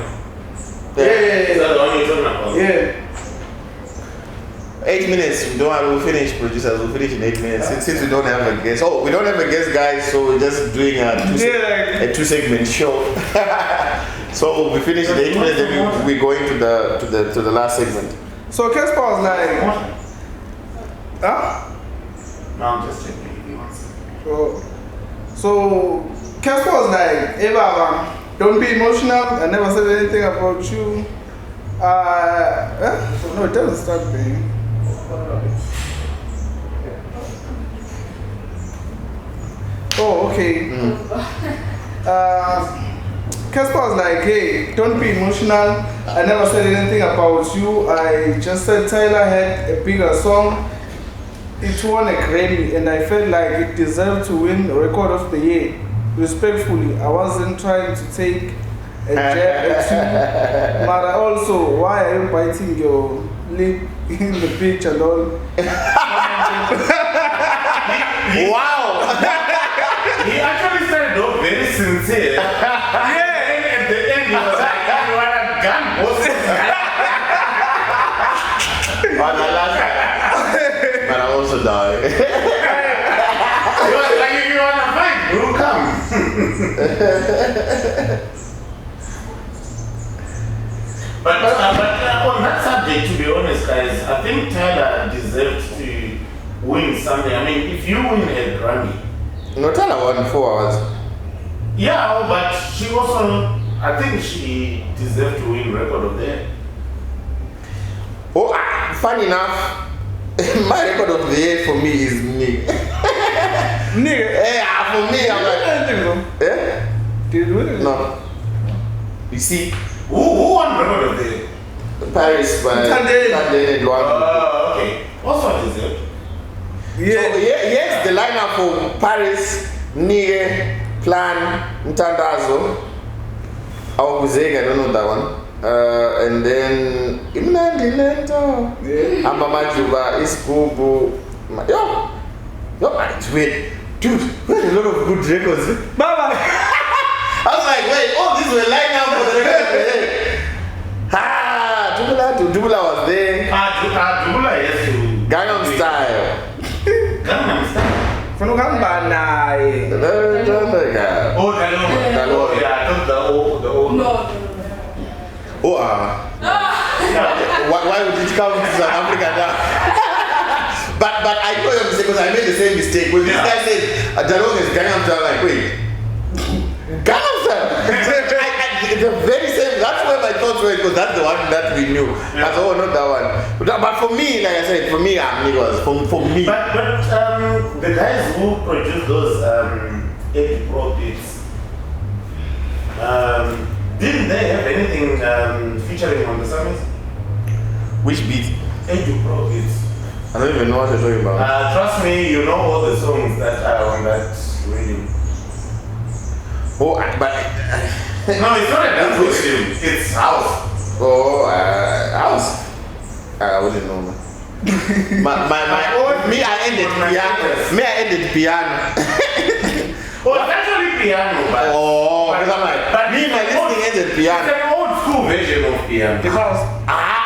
Yeah. Is that the one you're talking about? Yeah. 8 minutes. We'll finish, producers. We'll finish in 8 minutes. Since we don't have a guest. Oh, we don't have a guest, guys. So we're just doing a 2-segment show. So we finish in 8 minutes. Then we're going to the last segment. So Casper was like, No, I'm just checking if he wants it. So Casper was like, Eva, don't be emotional. I never said anything about you. No, it doesn't start being. Oh, okay. Casper was like, hey, don't be emotional. I never said anything about you. I just said Tyler had a bigger song. It won a Grammy and I felt like it deserved to win Record of the Year. Respectfully, I wasn't trying to take a jab at you. But also, why are you biting your lip in the pitch and all? Wow. He actually started off very sincere. Yeah. And at the end, he was like, "You want a gun, boss?" On my last but I also died. He was like, "If you want to fight, bro, come." But on that subject, to be honest, guys, I think Tyler deserved to win something. I mean, if you win a Grammy. No, Tyler won 4 hours. Yeah, but she also, I think she deserved to win Record of the Year. Oh, funny enough, my record of the year for me is Nigga. Nigga. Yeah, for me, I'm like, eh? Did you win it? No. You see, Who won Record of the Year? Paris by Tandem. Tandem and one. Oh, okay. Also deserved. So yes, the lineup for Paris, Nige, Plan, Mtandazo, Auguzega, I don't know that one. And then Imnandi Lento, Amamajuba, Iskubu. Yo, wait, dude, we had a lot of good records. Baba. I was like, wait, these were lineup for the record. Dubula was there. Dubula, yes, to Gangnam Style. Gangnam Style. From Gambana. Oh, Dalo. Yeah, I thought the old. No. Why would it come to South Africa now? but I know your mistake because I made the same mistake. When this guy said Jalong is Gangnam Style, I'm like, wait, Gangnam Style? The very same, that's where my thoughts were because that's the one that we knew. Yeah. I thought, not that one. But for me, like I said, for me, Niggas. For me. But the guys who produced those 8 Pro beats, didn't they have anything featuring on the summits? Which beat? 8 Pro beats. I don't even know what you're talking about. Trust me, you know all the songs that are on that rhythm. But No, it's not a dance rhythm. It's house. House. I wouldn't know, man. Me, I ended piano. Oh, it's actually piano, but because I'm like, my listening ended piano. It's an old school version of piano. The house.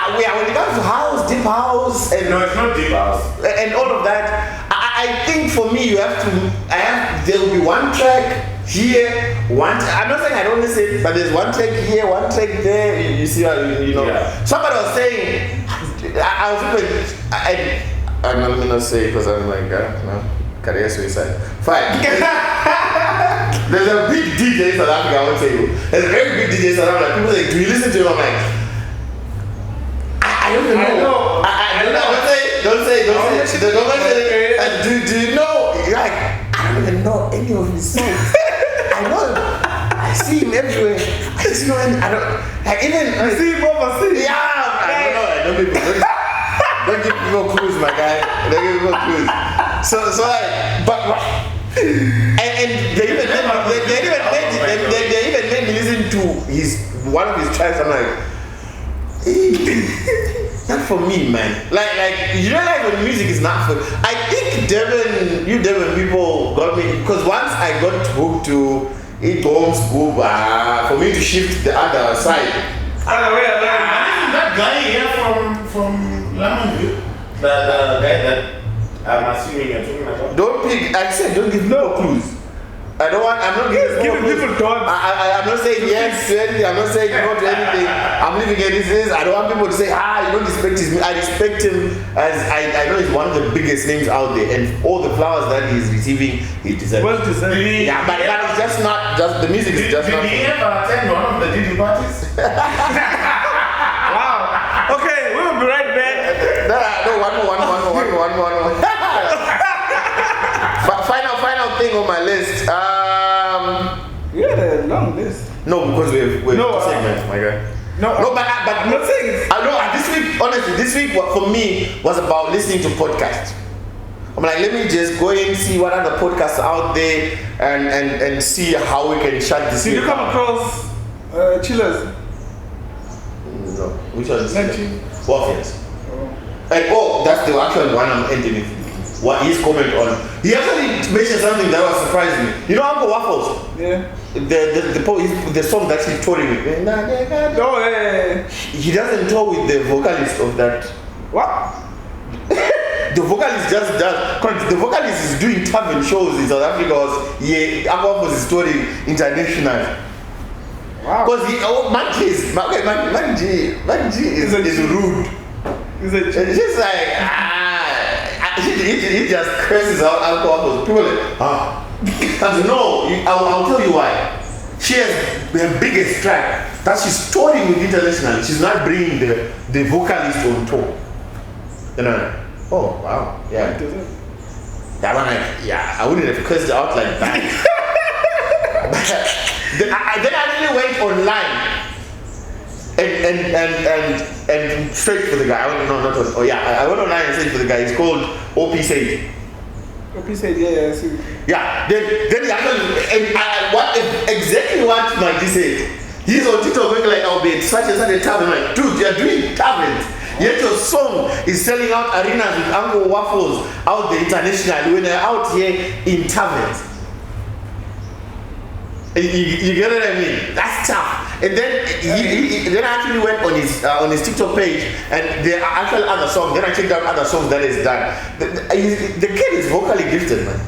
When it comes to house, deep house, and No, it's not deep house. and all of that, I think for me, there will be one track here, I'm not saying I don't listen, but there's one track here, one track there. You see, you know. Yeah. Somebody was saying, I'm not gonna say because I'm like, no, career suicide. Fine. There's a big DJ in South Africa. I won't tell you. There's a very big DJ in South Africa. People say, do you listen to him? I'm like, I don't even know. I don't know. Don't say. Do you know? You're like, I don't even know any of his songs. I know him. I see him everywhere. I just know him. I don't like even. I see him overseas. Yeah, I don't know. Don't give people clues, my guy. Don't give people clues. So like, but and they even made me listen to one of his tracks. I'm like, not for me, man. Like you realize when music is not for. I think Devon people got me because once I got hooked to It Bombs Booba for me to shift the other side. That guy here from Lamontville, the guy that I'm assuming you're talking about. Don't pick. I said don't give no clues. I'm not giving people thoughts. I'm not saying yes to anything. I'm not saying no to anything. I'm leaving it as is. I don't want people to say, you don't respect him. I respect him as I know he's one of the biggest names out there, and all the flowers that he's receiving, he deserves. Well deserved. Yeah, but it's just not. Just the music is just not. Did he ever attend one of the Diddy parties? Wow. Okay, we will be right back. No, one more. Final thing on my list. You had a long list. No, because we're No, segments, my guy. No, but I'm not saying. I know. This week for me was about listening to podcasts. I'm like, let me just go in, see what other podcasts are out there, and see how we can shut this. Did you come across Chillers? No, which one is 19. Waffles. And that's the actual one I'm ending with. what his comment on. He actually mentioned something that was surprising me. You know Uncle Waffles? Yeah. The song that he's touring with. Oh, yeah. He doesn't tour with the vocalist of that. What? The vocalist just does. The vocalist is doing tavern shows in South Africa. Uncle Waffles is touring internationally. Wow. Because Manji is rude. He's a It's just like, he just curses out Uncle Waffles. People are like, no, I'll tell you why. She has the biggest track that she's touring with internationally. She's not bringing the vocalist on tour. You know? Oh, wow. Yeah. That one, I wouldn't have cursed out like that. Then I actually went online and searched for the guy. I went online and searched for the guy. He's called OP Sage. OP Sage, yeah, I see. Yeah. Then he actually exactly what Maggie said. He's on TikTok going like, I'll be at such and such a tavern. I'm like, dude, you're doing taverns. Yet your song is selling out arenas with Uncle Waffles out there internationally when they're out here in taverns. You get what I mean? That's tough. And then he then I actually went on his TikTok page, and there are actual other songs. Then I checked out other songs that he's done. The kid is vocally gifted, man.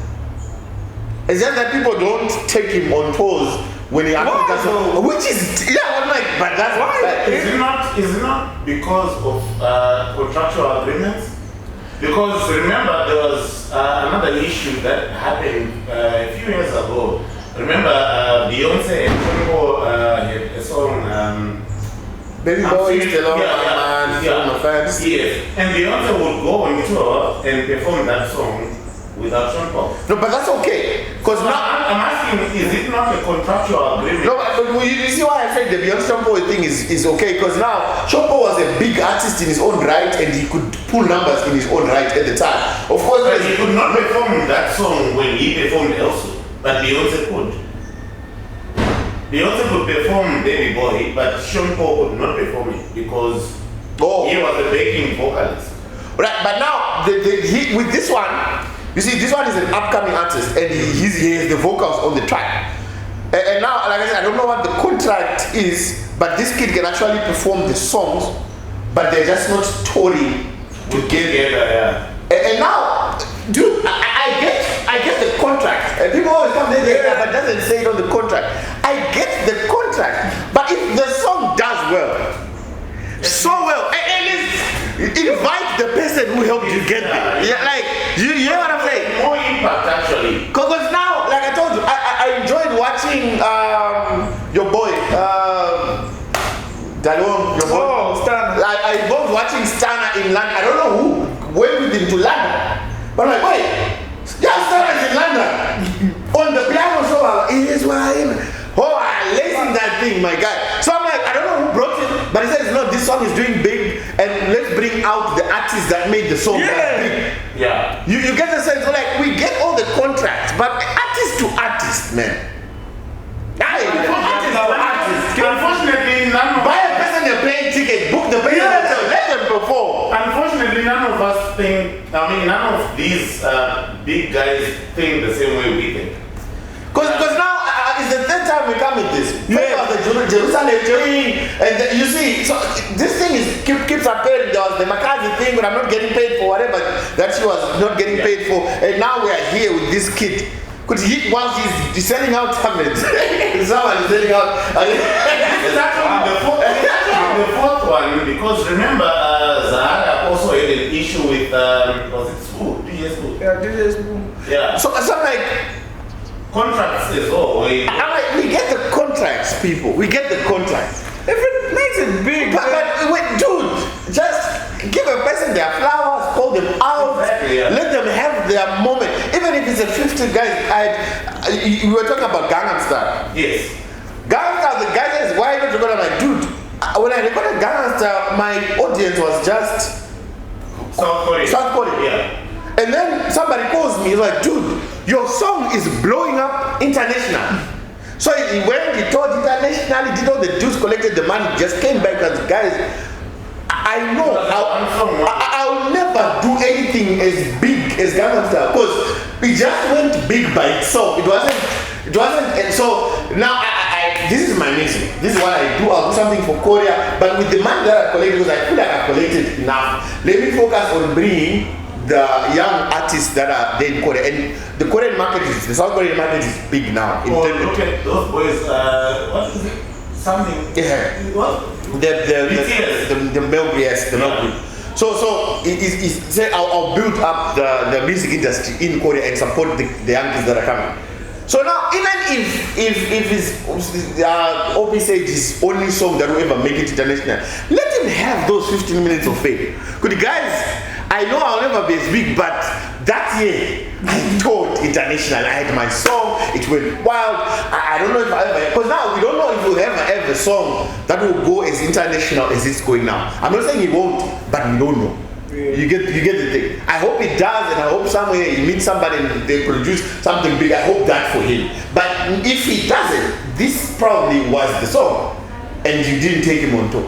It's just that people don't take him on tours when he actually does it. Which is I'm like, but that's why. Is it not because of contractual agreements? Because remember there was another issue that happened a few years ago. Remember, Beyonce and Congo had a song, Baby Boy, Still On My Mind, Still My Fans. Yes, and Beyonce would go on tour and perform that song without Sean Paul. No, but that's okay. Because now I'm asking, is it not a contractual agreement? No, but you see why I said the Beyonce Sean Paul thing is okay? Because now Sean Paul was a big artist in his own right, and he could pull numbers in his own right at the time. Of course, but he could not perform that song when he performed elsewhere. But Beyonce could. Beyonce could perform Baby Boy, but Sean Paul could not perform it because he was a backing vocalist. Right, but now with this one, you see, this one is an upcoming artist, and he has the vocals on the track. And now, like I said, I don't know what the contract is, but this kid can actually perform the songs, but they're just not touring together. Yeah. And now, dude, I get the contract. And people always come there, but doesn't say it on the contract. I get the contract, but if the song does well, at least invite the person who helped you get there. Yeah, like you know what I'm saying? More impact actually. Because now, like I told you, I enjoyed watching your boy, Dalon, your boy. Oh, Stana. I loved watching Stana in London. I don't know who went with him to London, but I'm like, wait, Stana's in London on the piano show. It is why I'm lacing that thing, my guy. So I'm like, I don't know who brought it, but he says, no, this song is doing big, and let's bring out the artists that made the song big. Yeah. You get the sense, like, we get all the contracts, but artist to artist, man. Unfortunately, buy a person a plane ticket, book the person, let them perform. Unfortunately, none of us think, none of these big guys think the same way we think. Because now, it's the third time we come with this. Yeah. The Jerusalem thing, and you see, so this thing keeps appearing. There was the McCarthy thing, but I'm not getting paid for whatever that she was not getting paid for. And now we are here with this kid. Because once he's selling out tablets, someone is selling out. This is actually the fourth one, because remember, Zahara also had an issue with, was it Spoo? DJ Spoo? Yeah, DJ Spoo. Yeah. So I'm like, contracts as well. I'm like, we get the contracts, people. We get the contracts. If it makes it big, but wait, dude, just give a person their flowers, call them out, exactly, yeah. Let them have their moment. Even if it's a 50 guys, we were talking about Gangnam Style. Yes. Gangnam Style, the guy says, why not record? I'm like, dude, when I recorded Gangnam Style, my audience was just South Korea. Yeah. And then somebody calls me, he's like, dude, your song is blowing up international. So he went, he toured internationally, did all the dudes, collected the money, just came back and guys, I know I'll never do anything as big big as Gangnam Style because it just went big by itself. It wasn't, and so now this is my music. This is what I do. I'll do something for Korea, but with the money that I collected, because I feel like I've collected enough, let me focus on bringing the young artists that are there in Korea. And the Korean market the South Korean market is big now. Look at those boys, what is it? Something. Yeah. What? The milk, yes, the milk group. So say I'll build up the music industry in Korea and support the young kids that are coming. So now, even if his OP Sage is only song that will ever make it international, let him have those 15 minutes of fame. Because guys, I know I'll never be as big, but that year I toured international. I had my song, it went wild. I don't know if I ever, because now we don't know if we'll ever have a song that will go as international as it's going now. I'm not saying it won't, but we don't know. Yeah. You get the thing. I hope it does, and I hope somewhere he meets somebody and they produce something big. I hope that for him. But if he doesn't, this probably was the song, and you didn't take him on tour.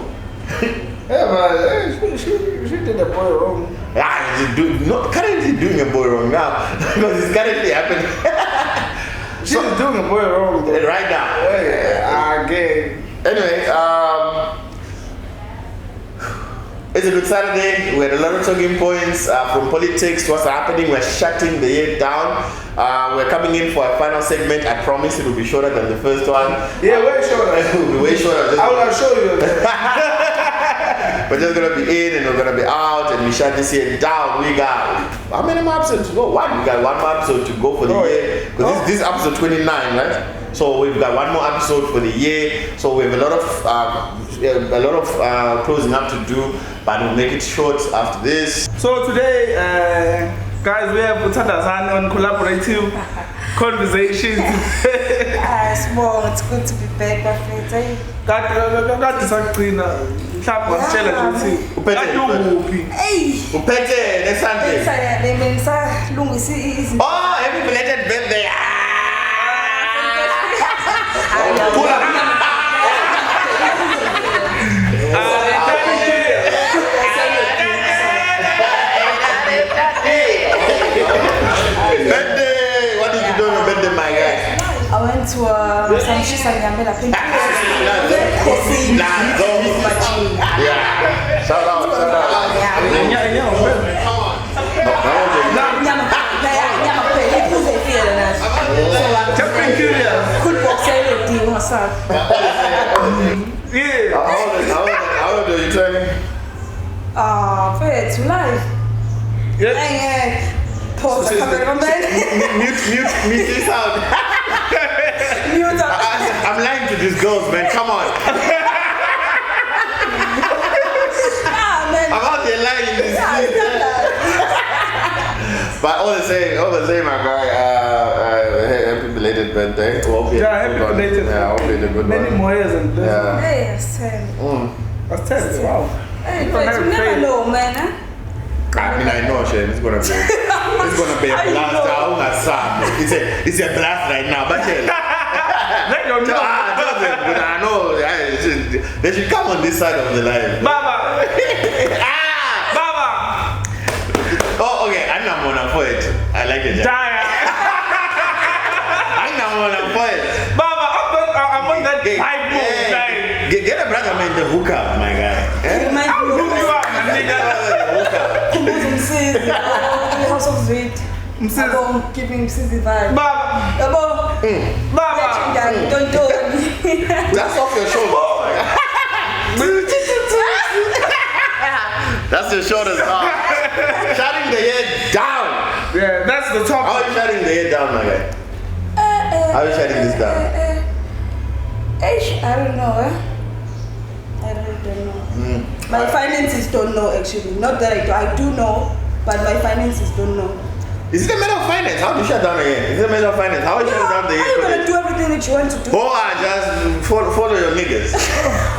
Yeah, but she did a boy wrong. Currently doing a boy wrong now because it's currently happening. She's doing a boy wrong though. Right now. Yeah, again. Anyway, it's a good Saturday. We had a lot of talking points from politics to what's happening. We're shutting the year down. We're coming in for a final segment. I promise it will be shorter than the first one. Yeah, way shorter. It will be way shorter. I will show you. We're just gonna be in and we're gonna be out, and we shut this year down. We got how many more episodes to go? One. We got one more episode to go for the year. Because this is episode 29, right? So we've got one more episode for the year. So we have a lot of closing up to do, but we'll make it short after this. So today, guys, we have Utadazan on collaborative conversations. Small, it's good to be back, my friends. Got this agreement. Clap was challenge. Hey! Upete, next Sunday. Oh, happy belated birthday. Birthday! What did you do on your birthday, my guy? I went to some Shisanyamela pink. Yeah. Shout out. How old are you turning? It's live. Yes. Pause the cameraman. Mute this out. I'm lying to these girls, man. Come on. I'm out there lying to these But all the same, my guy. Happy belated birthday. Happy belated. Yeah, hopefully the good Many one. more years and Yeah. Hey, it's 10. That's 10. Wow. Hey, but you never know, man. I mean, I know, Shane. It's gonna be a blast. It's a blast right now, but I know. They should come on this side of the line. Baba. Baba. Oh, okay. I'm not gonna poet. I like it. I'm not gonna poet. Baba, I'm on that type move. Get a brother man the hookup, my guy. I'll hook you up, my nigga. House of Sweet. I'm giving Sissy vibe. Baba. Baba. Don't do it. That's off your shoulder. That's your shoulders off. Shutting the head down. Yeah, that's the top. How are you shutting the head down, my guy? How are you shutting this down? I don't know. I really don't know. My finances don't know actually. Not that I do know, but my finances don't know. Is it a matter of finance? How do you shut down the head? Is it a matter of finance? How are you shutting down the head? How are you gonna do everything that you want to do? Just follow your niggas.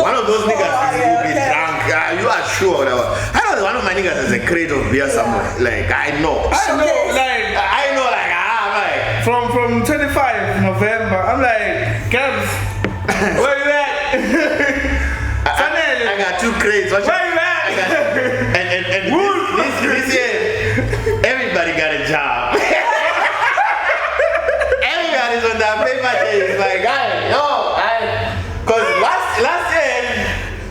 One of those niggas will be drunk. You are sure. Whatever. I know one of my niggas has a crate of beer somewhere. Like I know. From 25 November, I'm like, Gabs, where you at? I got 2 crates. Where you at? And this year, everybody got a much is like, because last year,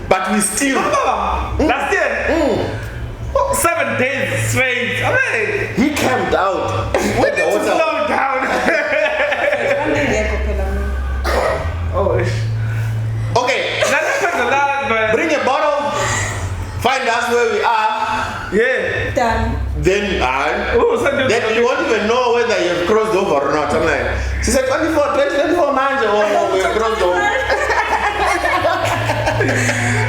but we still. Last year, 7 days straight. I mean, He camped out with the water. slow down. Oh, Okay, that's quite a lot, but bring a bottle, find us where we are, yeah. Done. then Then you won't even know whether you've crossed over or not. I'm like, she said 24 months or we've crossed over.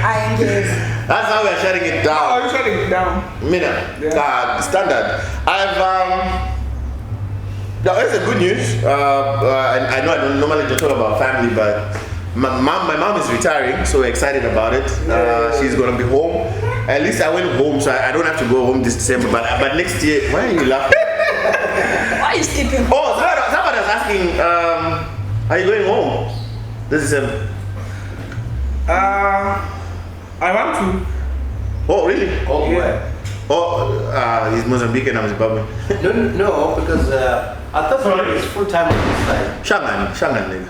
I engage. That's how we're shutting it Oh, down. you're shutting it down. Standard. Now, that's the good news. I know I don't normally talk about family, but my mom is retiring, so we're excited about it. She's gonna be home. At least I went home, so I don't have to go home this December. But next year, why are you laughing? Why are you skipping? Oh, somebody was asking, are you going home this December? I want to. Oh, really? Oh, Yeah. where? Oh, he's Mozambican, I'm Zimbabwean. No, because I thought it's full time on this side. Shangan, nigga.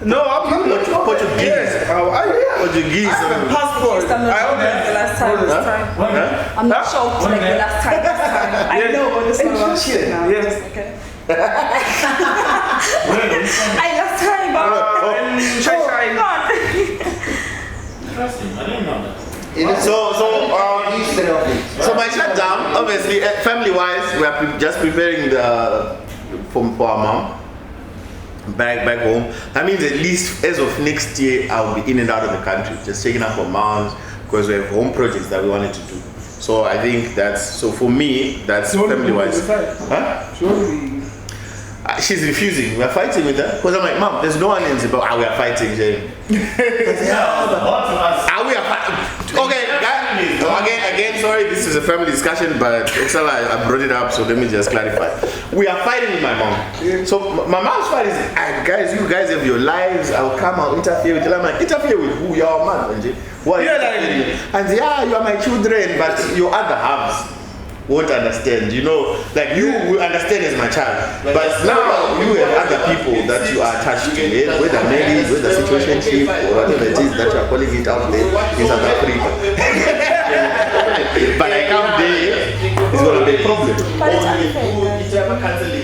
No, I'm not. Portuguese. Yes. Oh, Portuguese. I have a passport. I'm not I sure only. like the last time. This time. Huh? I'm not shocked like the last time. This time. I Yeah. know, but this one about shit now. Yes. Yes. Okay. Last time. In Chai Chai. God. Interesting. I didn't know that. So my shutdown, obviously, family-wise, we are just preparing for our mom back home. That means at least as of next year, I'll be in and out of the country, just checking up on moms because we have home projects that we wanted to do. So I think for me, that's family-wise. Huh? Surely. She's refusing. We're fighting with her because I'm like, Mom, there's no one in Zimbabwe. We are fighting, Jay. We are fighting. Okay, guys. Again, sorry, this is a family discussion, but Excel, I brought it up, so let me just clarify. We are fighting with my mom. So my mom's fight is, guys, you guys have your lives. I'll come, I'll interfere with you. I'm like, interfere with who? You're a man, Jay. What? And you are my children, but your other halves won't understand, like you will understand as my child, but now you have other people that you are attached to, whether married, whether situationship, or whatever it is that you are calling it out there in South Africa. But I come there, it's going to be a problem. But it's unfair.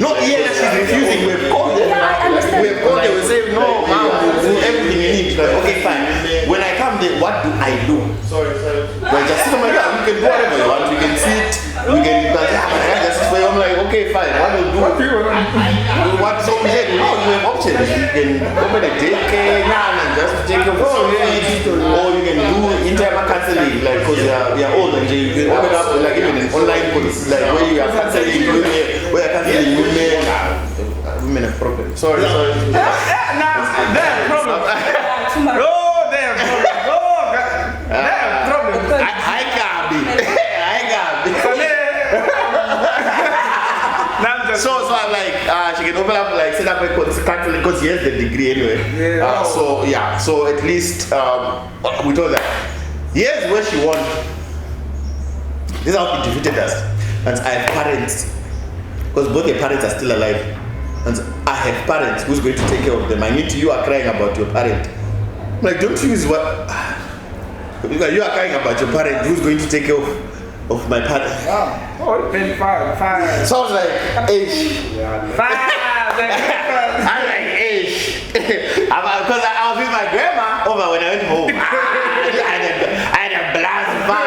No, she's refusing. We've called them. We've called them. We say, no, Mom, we'll do everything you need. She's like, okay, fine. When I come there, what do I do? Well, just sit on my God, you can do whatever you want. You can sit. We can just say, I'm like, okay, fine. What do you do? What so we said, no, you have options. You can open a daycare and just take your phone, or you can do internal counseling, like because we are old and you can open up like even an online course, like where you are counseling women, where you are counseling women. Women have problems. Sorry. They have problems. Oh, they have problems. Oh, they have problems. I can't be. So I'm like, she can open up, like, set up a counseling because he has the degree anyway. So at least we told her, here's where she won. This is how he defeated us. And I have parents, because both your parents are still alive. And I have parents who's going to take care of them. I mean, you are crying about your parent. I'm like, don't use what? You are crying about your parent who's going to take care of my parents. Oh, it's been 5. So I was like, ish. 5. I'm like, ish. Because I was with my grandma over when I went home. I had a blast fun.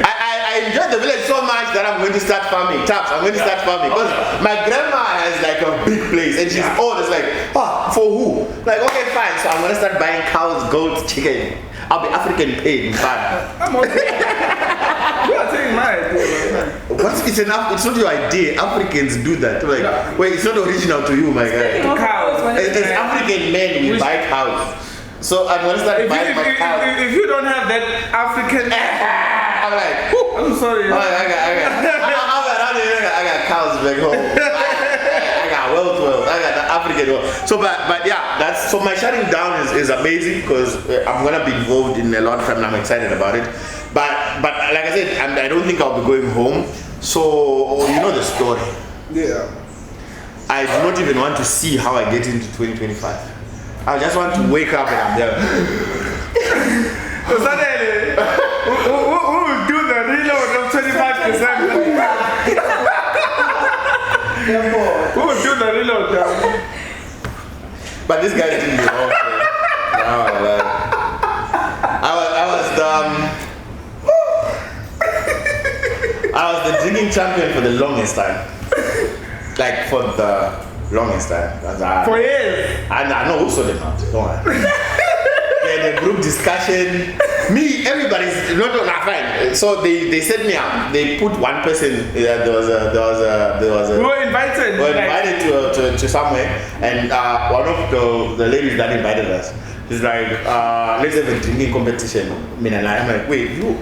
I enjoyed the village so much that I'm going to start farming. I'm going to start farming. Because my grandma has like a big place and she's old. It's like, for who? Like, okay, fine. So I'm going to start buying cows, goats, chicken. I'll be African paid in fact. I'm okay. You are taking my idea. It's not your idea. Africans do that. Like, wait, it's not original to you, my guy. Cows. As African men, we buy cows. So I'm gonna start buying my cows. If you don't have that African, I'm like, I'm sorry. I got cows back home. I got wealth. I got the African wealth. So, but yeah, so my shutting down is amazing because I'm gonna be involved in a lot of time. I'm excited about it. But like I said, I don't think I'll be going home. So you know the story. Yeah. I do not even want to see how I get into 2025. I just want to wake up and I'm there. So suddenly, who will do the reload of 25%? Who will do the reload? But this guy didn't do all. I was the drinking champion for the longest time. Like for the longest time. For years. I know who sold them out. Don't worry. The group discussion. Me, everybody's not fine. So they set me up. They put one person. There was a. We were invited. We were invited to somewhere, and one of the ladies that invited us, she's like, let's have a drinking competition. I'm like, wait, you?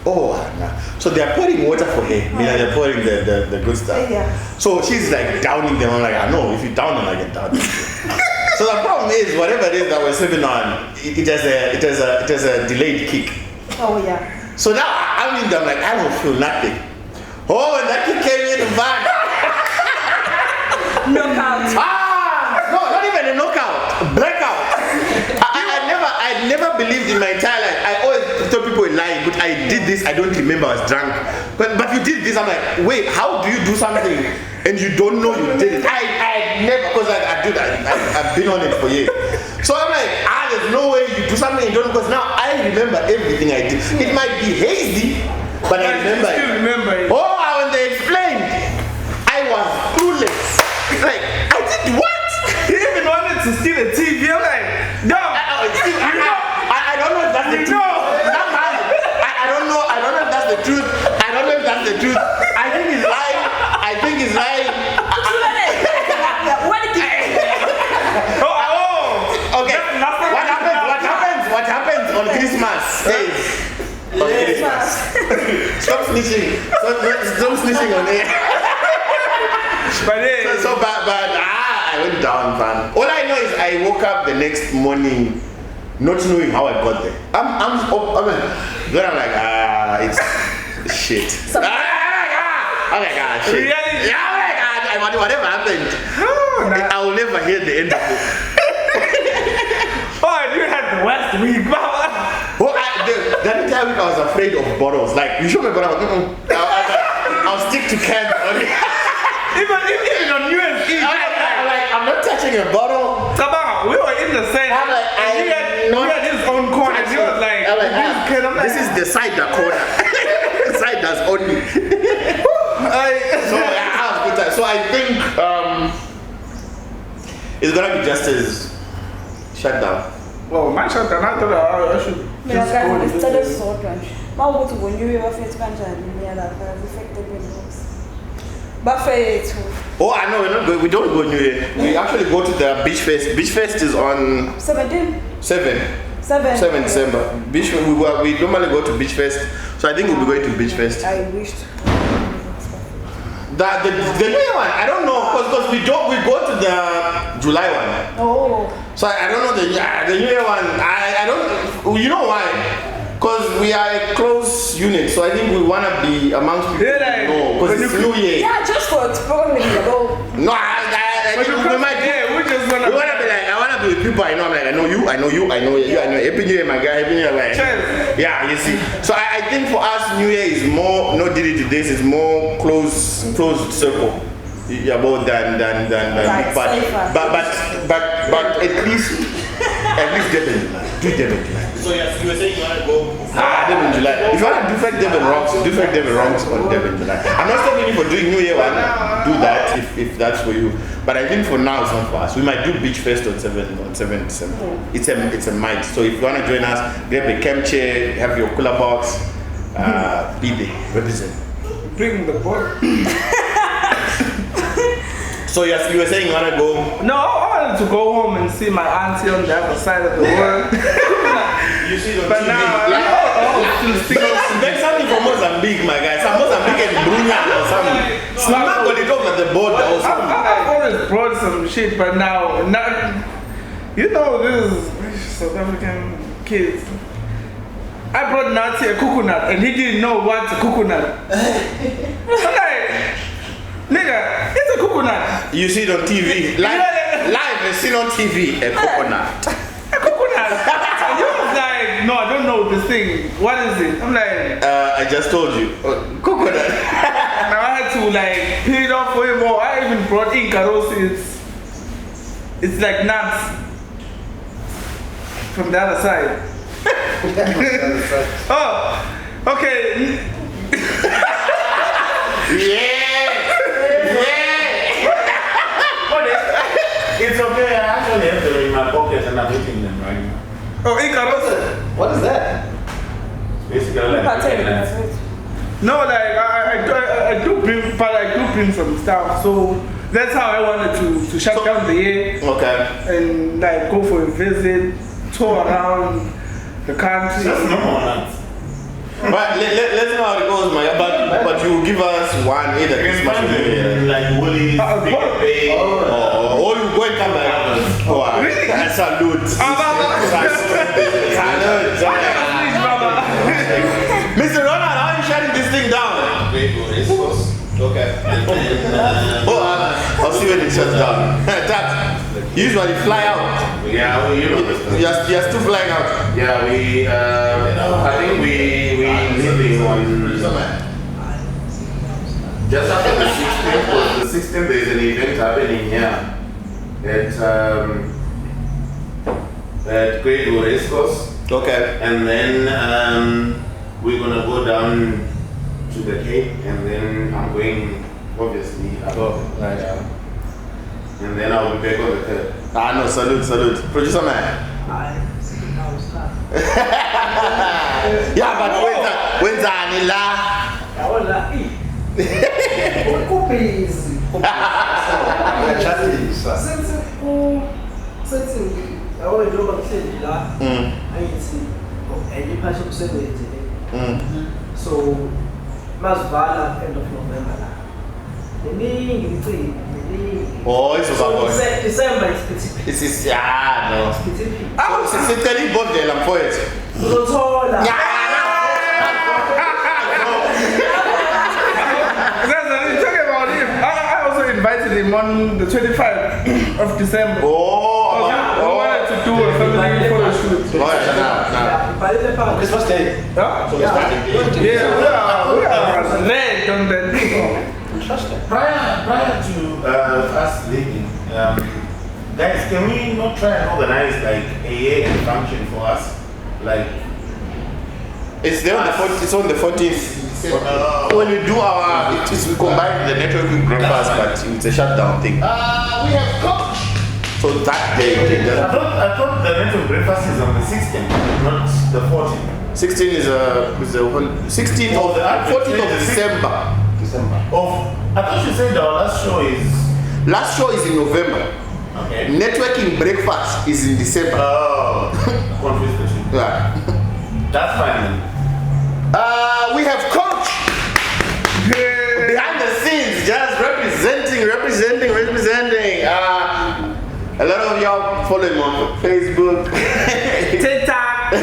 Oh, nah. So they are pouring water for her. They're pouring the good stuff. Yeah. So she's like downing them. I'm like, I know. If you down them, I can down them. So the problem is, whatever it is that we're sipping on, it has a delayed kick. Oh yeah. So now I'm in there, I'm like, I don't feel nothing. Oh, and that kick came in the back. Knockout. No, not even a knockout. Blackout. I never believed in my entire life. I always thought people were lying, but I did this. I don't remember. I was drunk. But you did this. I'm like, wait, how do you do something and you don't know you did it? I never, because I do that. I've been on it for years. So I'm like, there's no way you do something and you don't, because now I remember everything I did. It might be hazy, but I remember it. Oh, when they explained, I was clueless. Like, I did what? He even wanted to steal a TV. I'm like, no. I don't know if that's the truth. I don't know if that's the truth. I don't know if that's the truth. I think he's lying. Okay. What happens on Christmas stays on Christmas. Stop snitching. Stop snitching on air. But I went down, man. All I know is I woke up the next morning not knowing how I got there. Then I'm like, it's shit. I'm like, shit. Really? Yeah, I'm like, whatever happened, I will never hear the end of it. Oh, you had the worst week, Mama. Well, that entire week I was afraid of bottles. Like, you show me a bottle, I'll stick to cans only. Even on New Year's Eve. I'm not touching a bottle. Sabah, we were in the same. I'm like, he had his own corner. And he was like, this is the cider corner. Cider's only. So I think it's gonna be just as shut down. Well, my shutdown, I thought I should just go with Instead of this. sort one. Mau ukuthi ngonyuwe bafethu kanjani lapha affected benhouse. Buffet. Oh, I know we don't go New Year. We actually go to the beach fest. Beach fest is on 7 December. Beach we normally go to beach fest. So I think we'll be going to beach fest. I wished. The New Year one, I don't know, because we go to the July one. Oh. So I don't know the New Year one. I don't. You know why? Because we are a close unit, so I think we want to be amongst people. Yeah, because it's New Year. Yeah, just for exploring the go. No, we might. We just want to be like, I want to be with people I know. I'm like, I know you, I know you, I know you, I know. Happy New Year, my guy. Happy New Year, like. Yeah, you see. So I think for us, New Year is more. No, did it to this is more closed circle. About than Right, but at least Devin, do Devin July. So yes, you were saying you want to go. Devin July. If you want to do Devin rocks on Devin July. I'm not stopping you for doing New Year one. Do that if that's for you. But I think for now it's not for us. We might do Beach Fest on 7 December. It's a might. So if you want to join us, grab a camp chair, have your cooler box, be there, represent. Bring the board. So yes, you were saying you want to go? No, I wanted to go home and see my auntie on the other side of the world. You see the But now, Beg something from Mozambique, my guy. Some Mozambique and Brunia or something. Snap got it over the border or something. I've always brought some shit, but now, you know, this South African kids. I brought Nazi a coconut and he didn't know what's a coconut. I'm like, Nigga, it's a coconut. You see it on TV. Live is seen on TV. A coconut. A coconut. And you was like, no, I don't know this thing. What is it? I'm like, I just told you. Coconut. now I had to like peel it off for him more. I even brought in carosi. It's like nuts from the other side. Oh, okay. Yeah. It's okay, I actually have them in my pocket and I'm eating them right now. Oh, carosi. What is that? Basically, like coconuts. No, like I do bring, but I do bring some stuff. So that's how I wanted to shut down the year. Okay. And like go for a visit, tour around the country. Just normal nuts. But let's know how it goes, Maya. But you give us one either Christmas or New Year. Like Woolies, Big Bay, Or you go and come back. Oh, Really? Salute. Mr. Ronald, how are you shutting this thing down? Okay. I'll see when it shuts down. That usually fly out. Yeah, well, you know. You're still flying out. Yeah, we. I think we leaving on just after the 16th. Because the 16th there is an event happening here at Great Race Course. Okay. And then we're gonna go down to the Cape, and then I'm going obviously above. And then I'll be back on the 3rd. No, salute. Producer man. Yeah, but when's Anila? So, Masvala, end of November. Oh, it's over. December is specific. This is no. C'est tellement bon de la poète. Talking about him, I also invited him on the 25th of December. Oh, I wanted to do a family photo shoot. Christmas Day. Yeah, we are late on that. Interesting. Prior to us leaving, guys, can we not try and organize like a year function for us? Like, it's there on the 14th. It's on the 14th. When we do our, it is we combine the networking breakfast, but it's a shutdown thing. we have coach. So that day, I thought the network breakfast is on the 16th, not the 14th. 16th is the 16th of the 14th of December. I thought you said our last show is. Last show is in November. Okay. Networking breakfast is in December. Oh, confused the two. Yeah. That's fine then. We have coach behind the scenes, just representing. A lot of y'all follow him on Facebook, TikTok.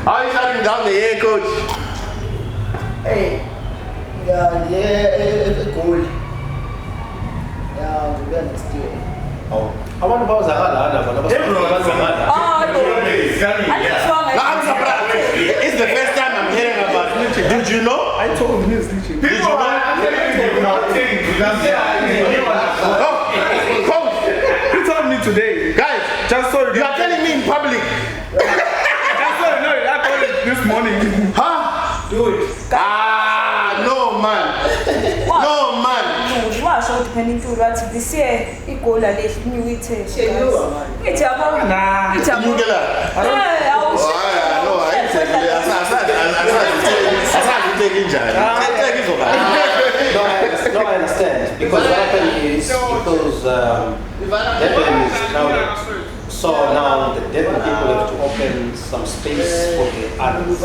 How are you shutting down the air, coach? Hey, cool. Yeah, we're next year. Abantu bazakala bona Everyone bazakala. No, I'm surprised. It's the first time I'm hearing about it. Did you know? I told him he was teaching. Did you know? Coach, He told me today. guys, Just so you are telling me in public. Just so you know, I told him this morning. Huh? Do it. No, man. No, man. Washo depending to what this year igoal left me with it. It's about Nah. it's about. Nugela. I was Oh, yeah, no, I ain't taking it. I started taking Jan. Take it for that. No, I understand. Because what happened is because Devon is crowded. So now the Devon people have to open some space for the others.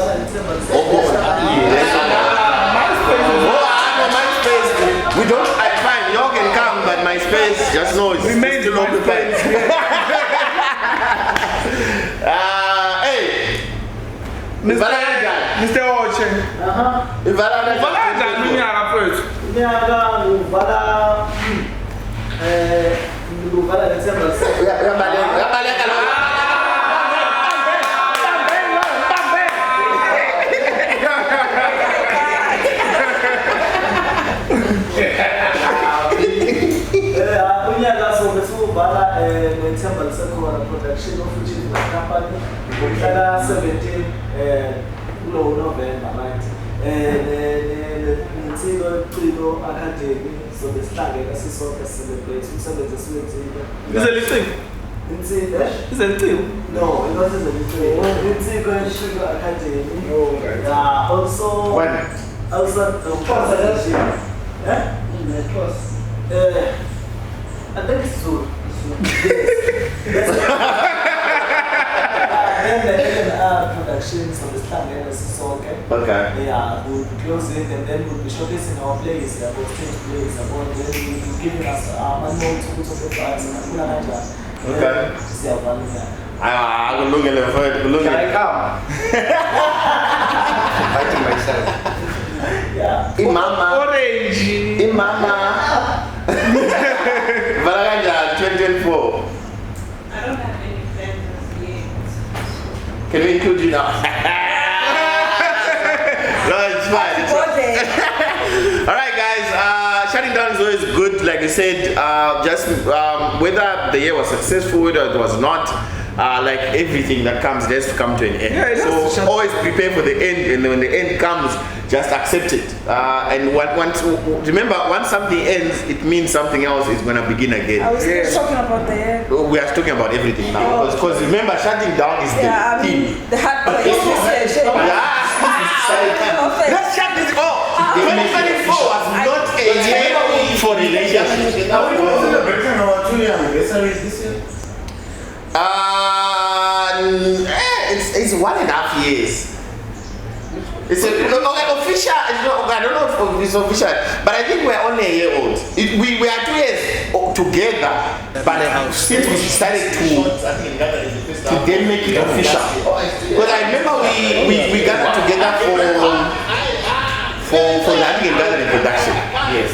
MySpace. We don't. Fine, y'all can come, but MySpace, just know it's Remains still occupied. Hey, Mr. Oche. Valada. Valada, me first. unyaka uvala uvala December 2nd. Uyabaleka lo. Unyaka so besuvala December 2nd production of which is the company ngomhla 17 kulo November right. Insiko Cilo Academy so besihlangene sisonke celebrate umsebenzi esiwenzile. Is it true? No, it wasn't a little. It's a good sugar academy. Yeah, also. When? Also, I think it's true. Then the productions of the stand and song. Okay. Yeah, we'll be closing and then we'll be showcasing our plays, our stage plays, about then we'll be giving us manual tools of the files and Okay. I will look at the first. Can I come? Inviting myself. Yeah. Imama. Orange. Imama. Valaganja 2024. I don't have any plans yet. Can we include you now? No, it's fine. It's fine. All right, guys. Shutting down is always good. Like I said, just whether the year was successful, whether it was not. Like everything that comes, it has to come to an end. Yeah, it has to so shut always prepare for the end, and when the end comes, just accept it. And remember, once something ends, it means something else is going to begin again. I was still talking about the year. We are talking about everything now, because remember, shutting down is the theme. The hard part is this year. Let's shut this off. 2024 was not a year for relationships. Are we going to celebrate our 2-year anniversary this year? It's 1.5 years. It's official. I don't know if it's official, but I think we're only a year old. We are 2 years together, but since we started to then make it official. Because I remember we gathered together for the Antique and Gathering production. Yes.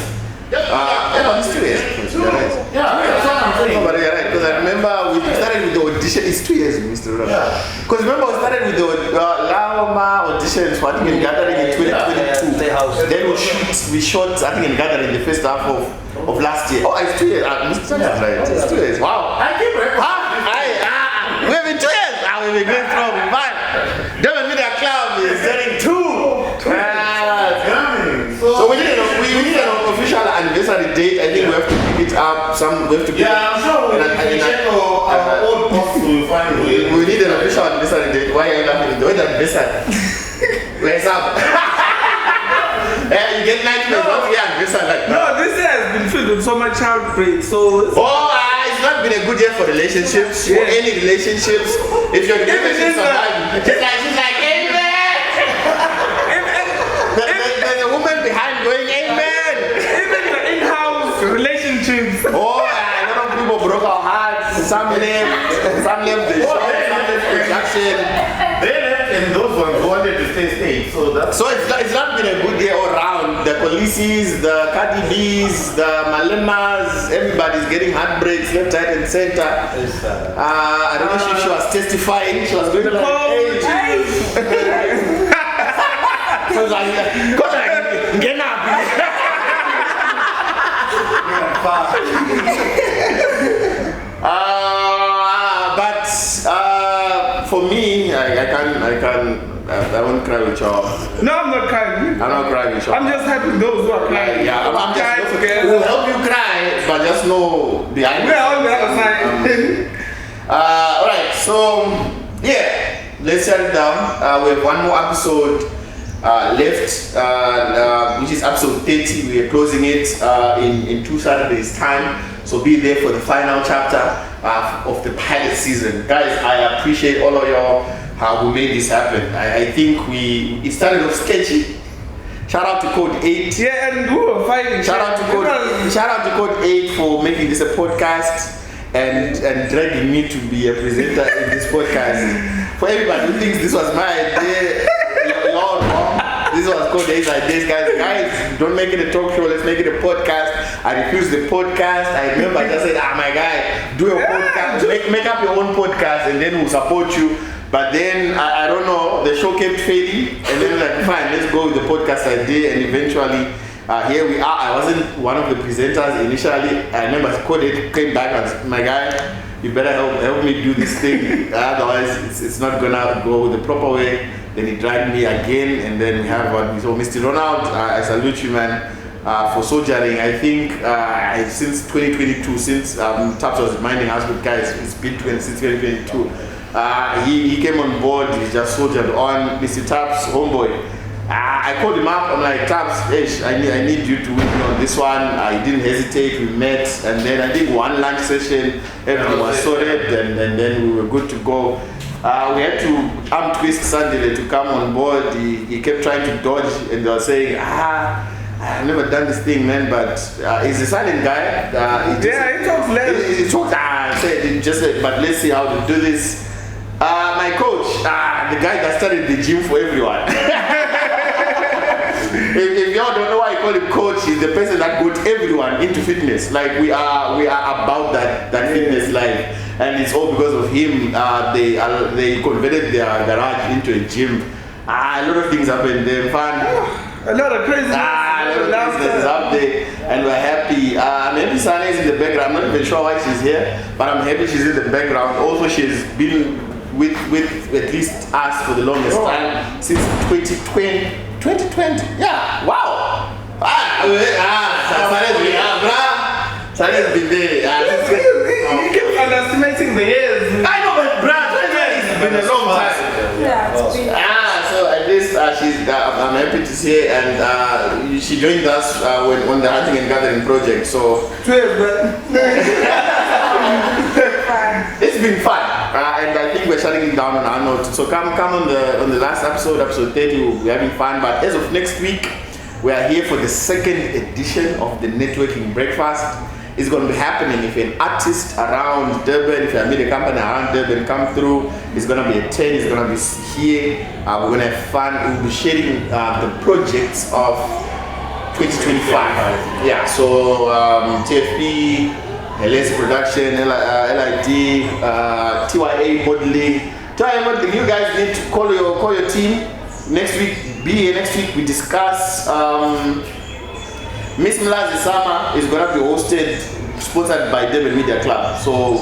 It's 2 years. Yeah, that's what I'm saying. No, but you're right, because I remember we started with the audition. It's 2 years, Mr. Ronald. Because remember we started with the Lama auditions for I think in Gathering in 2022. Then we shot I think in Gathering the first half of last year. Oh, it's 2 years. Mr. Ronald is right. It's 2 years. Wow. I keep record. We've been 2 years. We've been going strong. But Devon Media Club is getting 2. So we need an official anniversary date. I think we have to pick it up. We have to pick I'm sure we can check our old posts we find. We need an official anniversary date. Why are you laughing? The way the anniversary. Where's up? You get 90 minutes. What's the anniversary like? No, this year has been filled with so much heartbreak. So It's not been a good year for relationships. For any relationships. If your relationship survives, she's like, amen. There's a woman behind going, amen. even the in-house relationships. A lot of people broke our hearts. Some left the shop, some left production. They left and those ones wanted to stay. So it's not been a good year all around. The Policies, the Cardi B's, the Malemas, everybody's getting heartbreaks left, right, and center. I don't know if she was testifying. She was going to get up. But for me, I won't cry with y'all. No, I'm not crying. I'm not crying with y'all. I'm just happy those who are crying. Yeah, I'm crying just together. we'll help you cry, but just know behind. We're on the other side. Alright, so yeah, let's shut it down. We have one more episode left, which is episode 30. We are closing it in 2 Saturdays' time. So be there for the final chapter of the pilot season. Guys, I appreciate all of y'all who made this happen. I think it started off sketchy. Shout out to Code 8. Yeah, and we were fighting. Shout out to Code 8 for making this a podcast and dragging me to be a presenter in this podcast. For everybody who thinks this was my idea, you're all wrong. This was called Days Like This, guys. Guys, don't make it a talk show. Let's make it a podcast. I refused the podcast. I remember I just said, my guy, do your podcast. Make up your own podcast, and then we'll support you. But then, I don't know, the show kept failing. And then like, fine, let's go with the podcast idea. And eventually, here we are. I wasn't one of the presenters initially. I remember Cody came back and my guy, you better help me do this thing. Otherwise, it's not gonna go the proper way. Then he dragged me again, and then we have what we saw. Mr. Ronald, I salute you, man, for soldiering. I think since 2022, since Taps was reminding us, but guys, it's been since 2022. He came on board. He just soldiered on. Mr. Taps, homeboy. I called him up. I'm like, Taps, I need you to with me on this one. I didn't hesitate. We met, and then I did one lunch session. Everything was sorted, and then we were good to go. We had to arm twist Sunday to come on board. He kept trying to dodge, and they were saying, I've never done this thing, man. But he's a silent guy. He talks less. He talks. But let's see how to do this. My coach, the guy that started the gym for everyone. If y'all don't know why I call him coach, he's the person that got everyone into fitness. Like we are about that fitness life, and it's all because of him. They converted their garage into a gym. A lot of things happened there. Fun. A lot of crazy. A lot of business is up there, and we're happy. Maybe Sana is in the background. I'm not even sure why she's here, but I'm happy she's in the background. Also, she's been with at least us for the longest time since 2020. Yeah, wow. Sana's been there. You keep underestimating the years. I know, but it's been a long time. Yeah, it's been. So at least I'm happy to see her, and she joined us when the Hunting and Gathering project. So it's been fun, and I think we're shutting it down on our note. So come on the last episode 30, we're having fun. But as of next week, we are here for the second edition of the networking breakfast. It's going to be happening. If you're an artist around Durban, if you're a media company around Durban, come through. It's going to be at 10. It's going to be here. We're going to have fun. We'll be sharing the projects of 2025. Yeah, so TFP, LS Production, LID, TYA Modeling. TYA Modeling, you guys need to call your team next week. Be here next week. We discuss Miss Mlazi Summer is going to be hosted, sponsored by Durban Media Club. So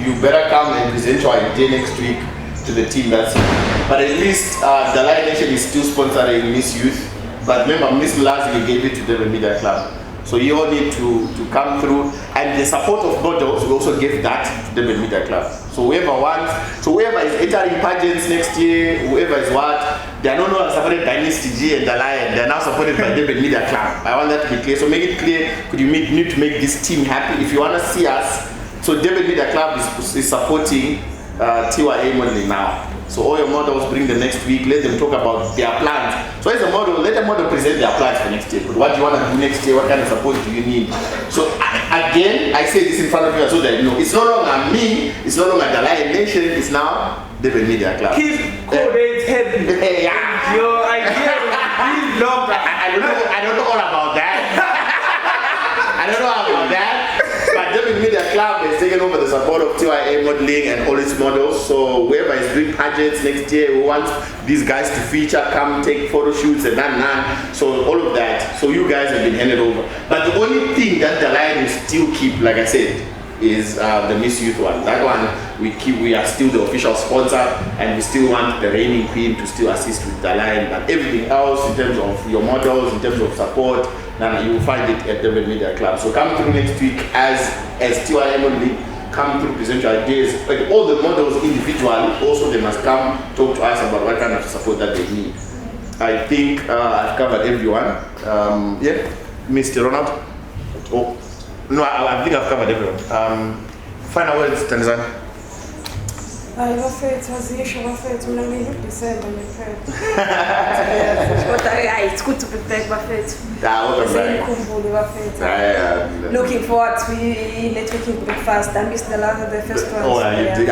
you better come and present your idea next week to the team that's here. But at least the Lion Nation is still sponsoring Miss Youth. But remember, Miss Mlazi, we gave it to Durban Media Club. So you all need to come through, and the support of models, we also give that to Durban Media Club. So whoever is entering pageants next year, whoever is what, they are no longer supported by Dynasty G and the Lion, they are now supported by Durban Media Club. I want that to be clear. So make it clear, you need to make this team happy. If you want to see us, so Durban Media Club is supporting TYA Modeling now. So all your models bring them next week, let them talk about their plans. So as a model, let the model present their plans for next year. What do you want to do next year? What kind of support do you need? So again, I say this in front of you so that you know, it's no longer me, it's no longer the Lion Nation, it's now Durban Media Club. Keep coordinates heavy. Yeah. Your idea is long. I don't know all about that. I don't know about that. But Durban Media Club has taken over the support of TYA Modeling and all its models. So whoever is doing pageants next year, who wants these guys to feature, come take photo shoots and that. So all of that. So you guys have been handed over. But the only thing that the Lion will still keep, like I said, is the Miss Youth one. That one we are still the official sponsor, and we still want the reigning queen to still assist with the Lion. But everything else in terms of your models, in terms of support, you will find it at the Media Club. So come through next week as TYM only. Come through, present your ideas. But all the models individually, also they must come talk to us about what kind of support that they need. I think I've covered everyone. Yeah, Mr. Ronald. Oh, no, I think I've covered everyone. Final words, Tanzania. Hayi bafethu azisho bafethu mina ngiyiDecember ngefethu. Kodwa hayi it's good to be back bafethu. Yeah, welcome back. Sengikhumbule bafethu. Yeah. Looking forward to networking breakfast. I missed the first one. Oh, yeah, you did.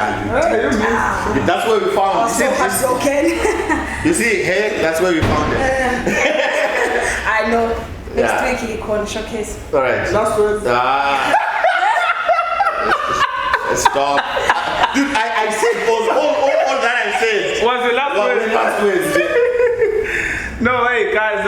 That's where we found it. Also heartbroken. You see, hey, that's where we found it. I know. Next Yeah. week he can showcase. All right. Last words. Stop. Dude, I said all that I said. Was the last word? Last words. No, hey guys,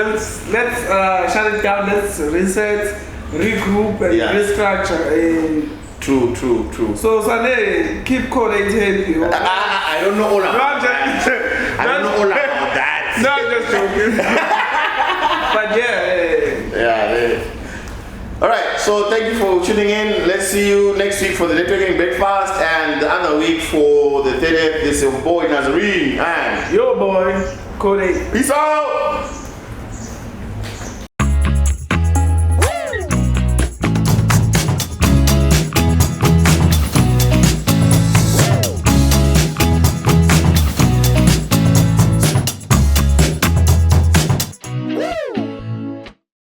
let's shut it down. Let's reset, regroup, and Yeah. restructure. True. So Sunday, keep collating. I don't know all about that. I don't know all about that. No, I'm just joking. But yeah. All right, so thank you for tuning in. Let's see you next week for the networking breakfast and the other week for the 30th. This is your boy Nazarene and Your boy, Cody. peace out.